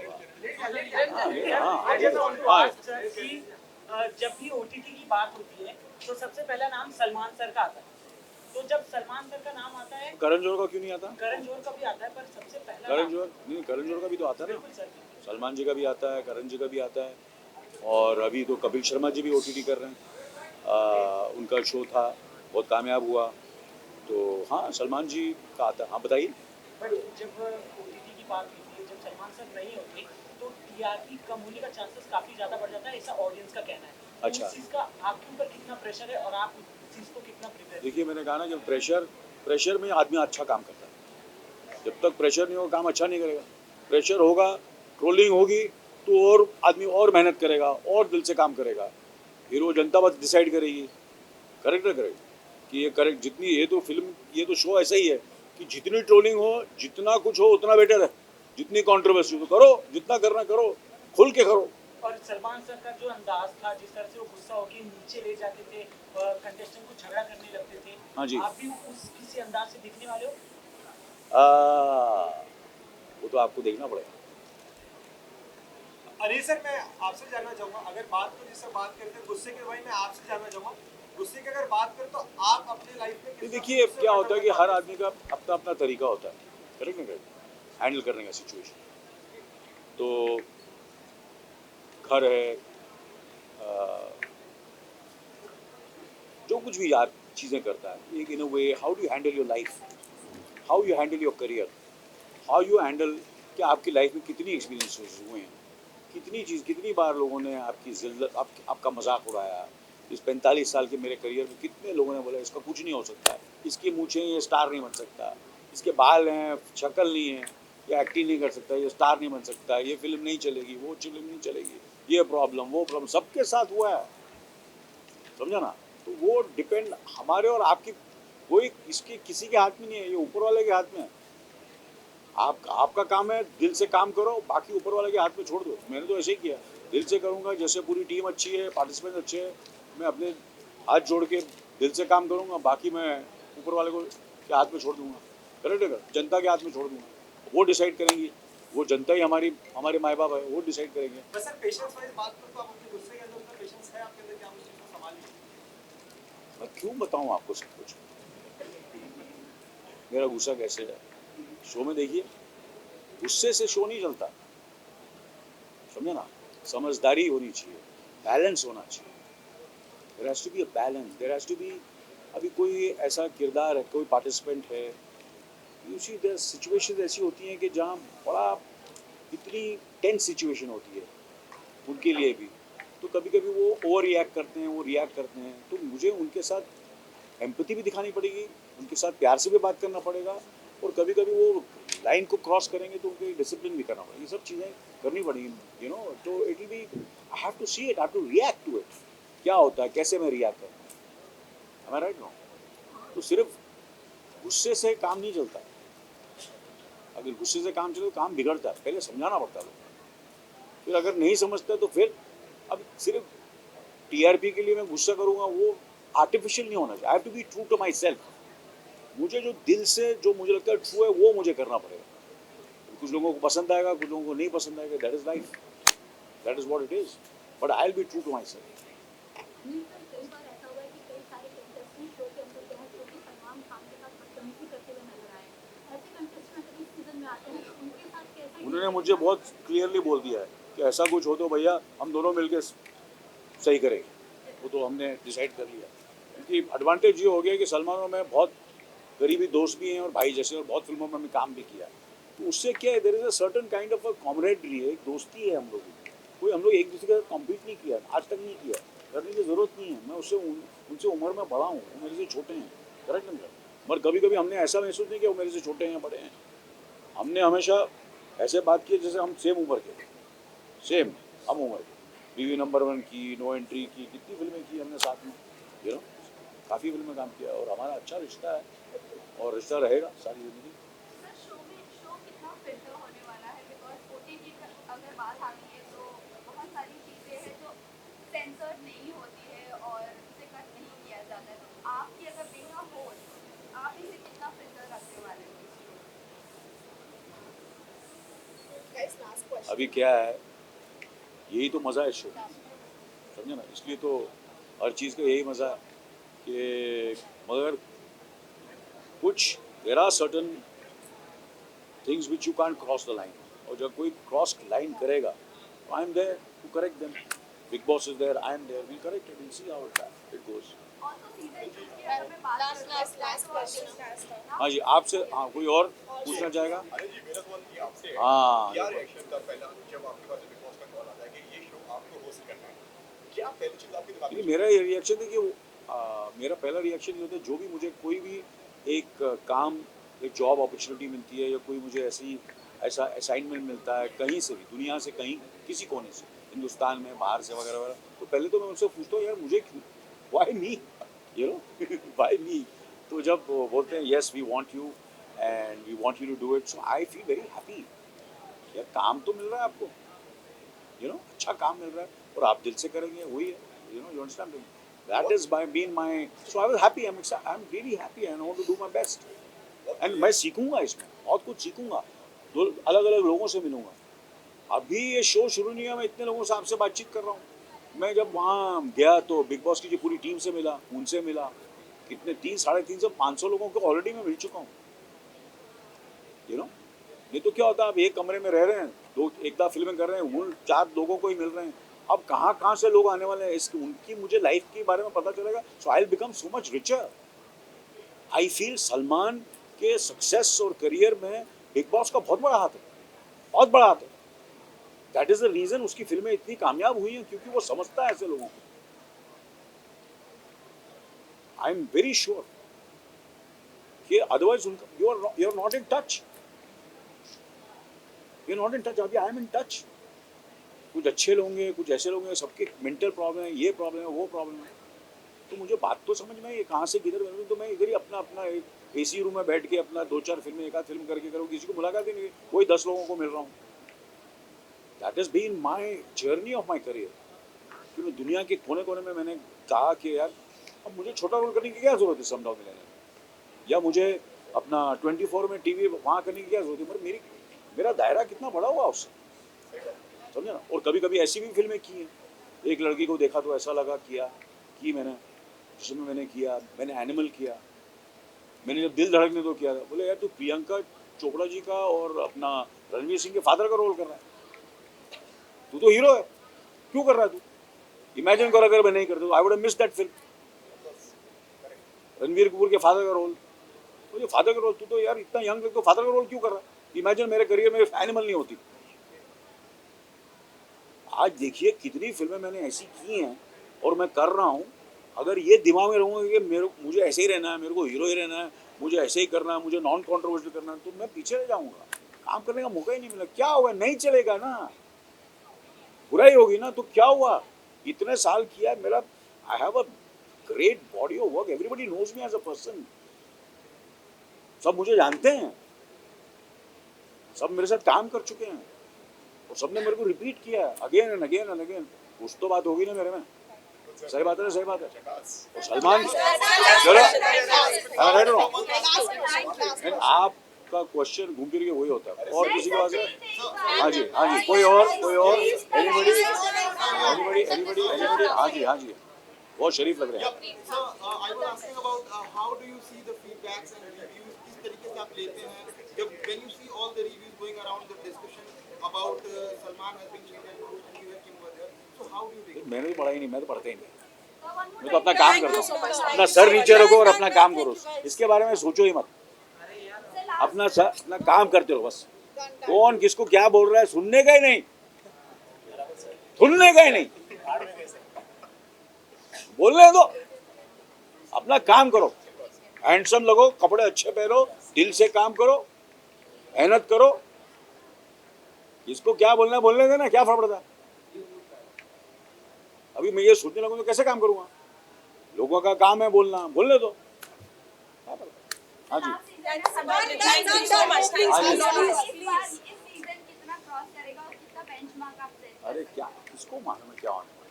हाँ, जब भी OTT की बात होती है तो सबसे पहला नाम सलमान सर का आता है। तो जब सलमान सर का नाम आता है, करण जोहर का क्यों नहीं आता? करण जोहर का भी आता है, पर सबसे पहला करण जोहर का भी तो आता है ना, सलमान जी का भी आता है, करण जी का भी आता है, और अभी तो कपिल शर्मा जी भी OTT कर रहे हैं। उनका शो था, बहुत कामयाब हुआ, तो हाँ सलमान जी का आता है। हाँ बताइए। बट जब OTT की बात होती है, जब सलमान सर नहीं होते तो TRP कम होने का चांसेस काफी ज्यादा बढ़ जाता है, ऐसा ऑडियंस का कहना है। अच्छा, इस चीज का आपके ऊपर कितना प्रेशर है और आप इस चीज को कितना प्रिपेयर? देखिए मैंने कहा ना कि प्रेशर में आदमी अच्छा काम करता है। जब तक प्रेशर नहीं होगा काम अच्छा नहीं करेगा। प्रेशर होगा, ट्रोलिंग होगी, तो और आदमी और मेहनत करेगा और दिल से काम करेगा। फिर वो जनता बस डिसाइड करेगी, करेक्ट ना करेक्ट, कि ये करेक्ट। जितनी ये तो फिल्म, ये तो शो ऐसा ही है कि जितनी ट्रोलिंग हो, जितना कुछ हो, उतना बेटर है। जितनी कंट्रोवर्सी हो तो करो, जितना करना करो, खुल के करो। और सलमान सर का जो अंदाज था, जिस तरह से वो गुस्सा होकर नीचे ले जाते थे, कंटेस्टेंट को झगड़ा करने लगते थे, हाँ जी, आप भी उस किसी अंदाज से दिखने वाले हो? वो तो आपको देखना पड़ेगा। अरे सर, मैं आपसे जानना चाहूंगा, अगर बात को जिससे बात करते हैं गुस्से के, भाई मैं आपसे जानना चाहूंगा, गुस्से की अगर बात करें तो आप अपने लाइफ में देखिए क्या होता है कि हर आदमी का अपना अपना तरीका होता है, करेक्ट ना करेक्ट, हैंडल करने का सिचुएशन। तो घर है, जो कुछ भी यार चीज़ें करता है, एक इन अ way how do handle your life, how you handle your career, how you handle कि आपकी लाइफ में कितनी एक्सपीरियंसेस हुए हैं, कितनी बार लोगों ने आपकी जिल्लत, आपका मजाक उड़ाया। इस 45 साल के मेरे करियर में कितने लोगों ने बोला इसका कुछ नहीं हो सकता, इसकी मूंछें, ये स्टार नहीं बन सकता, इसके बाल हैं, शक्ल नहीं है, ये एक्टिंग नहीं कर सकता, ये स्टार नहीं बन सकता, ये फिल्म नहीं चलेगी, वो फिल्म नहीं चलेगी, ये प्रॉब्लम, वो प्रॉब्लम, सबके साथ हुआ है, समझा ना। तो वो डिपेंड हमारे और आपकी, कोई इसकी किसी के हाथ में नहीं है, ये ऊपर वाले के हाथ में है। आपका काम है दिल से काम करो, बाकी ऊपर वाले के हाथ में छोड़ दो। मैंने तो ऐसे ही किया, दिल से करूँगा। जैसे पूरी टीम अच्छी है, पार्टिसिपेंट अच्छे हैं, मैं अपने हाथ जोड़ के दिल से काम करूँगा, बाकी मैं ऊपर वाले को के हाथ में छोड़ दूंगा। करेक्ट है, जनता के हाथ में छोड़ दूंगा, वो डिसाइड करेंगी। वो जनता ही हमारे माँ बाप है, वो डिसाइड करेंगे। बस सर पेशेंस वाइज बात करो तो आप अपने गुस्से के अंदर उतना पेशेंस है आपके अंदर कि आप उस चीज को संभाल लीजिए? मैं क्यों बताऊँ आपको सब कुछ, मेरा गुस्सा कैसे है। शो में देखिए, गुस्से से शो नहीं चलता, समझे ना। समझदारी होनी चाहिए, बैलेंस होना चाहिए। There has to be a balance, there has to be. अभी कोई ऐसा किरदार है, कोई पार्टिसिपेंट है, यू सी देयर सिचुएशन ऐसी होती हैं कि जहाँ बड़ा इतनी टेंस सिचुएशन होती है उनके लिए भी, तो कभी कभी वो ओवर रिएक्ट करते हैं, वो रिएक्ट करते हैं। तो मुझे उनके साथ एम्पैथी भी दिखानी पड़ेगी, उनके साथ प्यार से भी बात करना पड़ेगा, और कभी कभी वो लाइन को क्रॉस करेंगे तो उनको डिसिप्लिन भी करना पड़ेगा। ये सब चीज़ें करनी पड़ेगी, यू नो। तो it will be, I have to see it, I have to react to it. क्या होता है, कैसे मैं रिएक्ट करता हूँ, राइट नो। तो सिर्फ गुस्से से काम नहीं चलता। अगर गुस्से से काम चले तो काम बिगड़ता है, पहले समझाना पड़ता है लोग। फिर अगर नहीं समझता तो फिर अब सिर्फ टीआरपी के लिए मैं गुस्सा करूँगा, वो आर्टिफिशियल नहीं होना चाहिए। I have to be true to myself. मुझे जो दिल से, जो मुझे लगता है ट्रू है, वो मुझे करना पड़ेगा। कुछ लोगों को पसंद आएगा, कुछ लोगों को नहीं पसंद आएगा, that is life, that is what it is, but I will be true to myself. उन्होंने मुझे बहुत क्लियरली बोल दिया है कि ऐसा कुछ हो तो भैया हम दोनों मिलकर सही करेंगे। वो तो हमने डिसाइड कर लिया, क्योंकि एडवांटेज ये हो गया कि सलमान और मैं बहुत करीबी दोस्त भी हैं और भाई जैसे, और बहुत फिल्मों में हमने काम भी किया। तो उससे क्या है, there is a certain kind of a camaraderie है, एक दोस्ती है हम लोगों की। कोई हम लोग एक दूसरे के साथ कॉम्पीट नहीं किया, आज तक नहीं किया, करने की ज़रूरत नहीं है। मैं उनसे उम्र में बड़ा हूँ, वो मेरे से छोटे हैं, करेक्ट नहीं। मगर कभी कभी हमने ऐसा महसूस नहीं किया वो मेरे से छोटे हैं, बड़े हैं। हमने हमेशा ऐसे बात की जैसे हम सेम उम्र के, सेम हम उम्र के। बीवी नंबर 1 की, नो एंट्री की, कितनी फिल्में की हमने साथ में, यू नो, काफ़ी फिल्में काम किया, और हमारा अच्छा रिश्ता है और रिश्ता रहेगा सारी जिंदगी। अभी क्या है, यही तो मज़ा है शो, समझे ना। इसलिए तो हर चीज़ का यही मज़ा है कि, मगर कुछ there are certain things which you can't cross the line, और जब कोई क्रॉस लाइन करेगा तो I am there to correct them. Bigg Boss is there, I am there, we correct it, we see how it goes. हाँ जी, आपसे, हाँ कोई और पूछना चाहेगा? हाँ, मेरा ये रिएक्शन है कि मेरा पहला रिएक्शन ये होता है, जो भी मुझे कोई भी एक काम, एक जॉब अपॉर्चुनिटी मिलती है, या कोई मुझे ऐसा असाइनमेंट मिलता है कहीं से भी, दुनिया से कहीं, किसी कोने से, हिंदुस्तान में, बाहर से वगैरह वगैरह, तो पहले तो मैं उनसे पूछता हूँ, यार मुझे क्यों, why me, you know, why me. तो जब बोलते हैं yes we want you and we want you to do it, so I feel very happy. यार काम तो मिल रहा है आपको, यू नो, अच्छा काम मिल रहा है, और आप दिल से करेंगे, वही है, you know, you understand. That is by being my, so I was happy, I am really happy and I want to do my best. And मैं सीखूंगा इसमें, बहुत कुछ सीखूंगा, दो अलग अलग लोगों से मिलूंगा। अभी ये शो शुरू नहीं है, मैं इतने लोगों से आपसे बातचीत कर रहा हूँ। मैं जब वहाँ गया तो बिग बॉस की जो पूरी टीम से मिला, उनसे मिला, कितने 300-350 500 लोगों को ऑलरेडी मैं मिल चुका हूँ, यू नो। नहीं तो क्या होता है, आप एक कमरे में रह रहे हैं, एक दफ़ा फिल्में कर रहे हैं, उन 4 लोगों को ही मिल रहे हैं। अब कहाँ से लोग आने वाले हैं, उनकी मुझे लाइफ के बारे में पता चलेगा, सो I will become so much richer. I feel Salman के सक्सेस और करियर में बिग बॉस का बहुत बड़ा हाथ है, बहुत बड़ा हाथ है। दैट इज द रीजन उसकी फिल्में इतनी कामयाब हुई हैं, क्योंकि वो समझता है ऐसे लोगों को। आई एम वेरी श्योर कि otherwise you are not in touch, you are not in touch. अभी आई एम इन टच। कुछ अच्छे लोग हैं, कुछ ऐसे लोग हैं, सबके मेंटल प्रॉब्लम है, ये प्रॉब्लम है, वो प्रॉब्लम है, तो मुझे बात तो समझ में आई कहाँ से किधर मिलूँ, तो मैं इधर ही अपना एक AC रूम में बैठ के अपना 2-4 फिल्में एक आध फिल्म करके करूँ, किसी को मुलाकात ही नहीं, वही 10 लोगों को मिल रहा हूँ. That is been my journey of my career. कि मैं दुनिया के कोने कोने में मैंने कहा कि यार अब मुझे छोटा रोल करने की क्या जरूरत है समडाउन में, या मुझे अपना 24 में टीवी वहाँ करने की क्या जरूरत है, मतलब मेरा दायरा कितना बड़ा हुआ उससे, समझे ना. और कभी कभी ऐसी भी फिल्में की हैं, एक लड़की को देखा तो ऐसा लगा की मैंने, जिसमें मैंने किया, मैंने एनिमल किया, मैंने जब दिल धड़कने तो किया था, बोले यार तू प्रियंका चोपड़ा जी का और अपना रणवीर सिंह के फादर का रोल कर रहा है, तू तो हीरो है, क्यों कर रहा है तू. इमेजिन करो अगर मैं नहीं करता तो I would have missed that film. Ranveer Kapoor के फादर का रोल, तो ये फादर का रोल, तू तो यार इतना यंग तो फादर का रोल क्यों कर रहा है. इमेजिन मेरे करियर में एनिमल नहीं होती. आज देखिए कितनी फिल्में मैंने ऐसी की हैं और मैं कर रहा हूँ. अगर ये दिमाग में रहूँगा कि मुझे ऐसे ही रहना है, मेरे को हीरो ही रहना है, मुझे ऐसे ही करना है, मुझे नॉन कॉन्ट्रोवर्शियल करना है, तो मैं पीछे रह जाऊँगा. काम करने का मौका ही नहीं मिला. क्या हुआ, नहीं चलेगा ना, बुराई होगी ना, तो क्या हुआ. इतने साल किया मेरा, I have a great body of work, everybody knows me as a person. सब मुझे जानते हैं, सब मेरे साथ काम कर चुके हैं और सबने मेरे को रिपीट किया again and again and again. कुछ तो बात होगी ना मेरे में. सही बात है ना, सही बात है. और सलमान, चलो आपका क्वेश्चन घूम फिर के वही होता है. और किसी के पास है? हाँ जी, कोई और, एनीबडी, हाँ जी, बहुत शरीफ लग रहे हैं. मैंने तो पढ़ा ही नहीं, मैं तो पढ़ता ही नहीं. मैं तो अपना काम करता हूँ. अपना सर नीचे रखो और अपना काम करो, इसके बारे में सोचो ही मत. अपना काम करते रहो बस. कौन किसको क्या बोल रहा है सुनने का ही नहीं, बोलने दो. अपना काम करो, हैंडसम लगो, कपड़े अच्छे पहनो, दिल से काम करो, मेहनत करो. किसको क्या बोलना है बोलने देना, क्या फर्क पड़ता है. अभी मैं ये सोचने लगूँ तो कैसे काम करूँगा. लोगों का काम है बोलना, बोलने दो. हाँ जी, अरे क्या किसको मालूम है क्या होने वाला.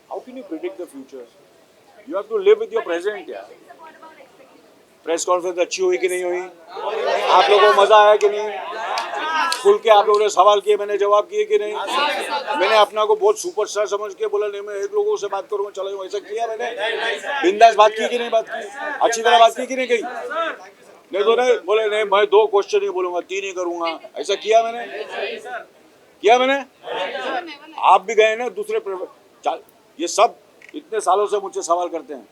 How can you predict the future. You have to live with your present. यार प्रेस कॉन्फ्रेंस अच्छी हुई कि नहीं हुई, आप लोगों को मजा आया कि नहीं, खुल के आप लोगों ने सवाल किए, मैंने जवाब किए कि नहीं. मैंने अपना को बहुत सुपरस्टार समझ के बोला नहीं मैं एक लोगों से बात करूँगा, चलो ऐसा किया मैंने. बिंदास बात की कि नहीं, बात की अच्छी तरह बात की कि नहीं कही. नहीं तो नहीं बोले नहीं मैं 2 क्वेश्चन ही बोलूंगा, 3 ही करूंगा, ऐसा किया मैंने. आप भी गए ना दूसरे. ये सब इतने सालों से मुझसे सवाल करते हैं.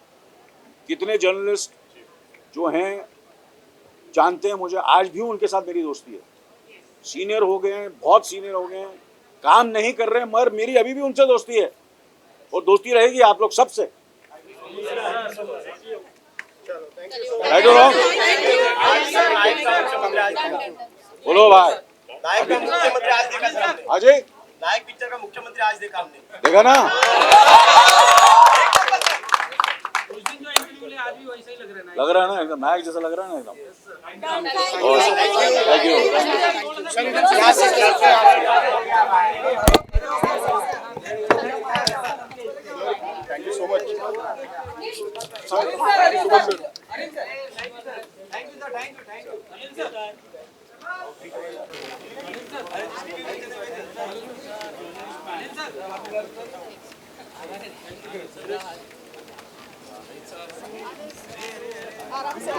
कितने जर्नलिस्ट जो हैं जानते हैं मुझे, आज भी उनके साथ मेरी दोस्ती है. सीनियर हो गए हैं, बहुत सीनियर हो गए हैं, काम नहीं कर रहे हैं, मगर मेरी अभी भी उनसे दोस्ती है और दोस्ती रहेगी आप लोग सबसे. बोलो भाई. अजय नायक पिक्चर का मुख्यमंत्री आज देखा हमने. देखा ना. लग रहा है ना एकदम नायक जैसा लग रहा है ना एकदम. Thank you so much. आराम से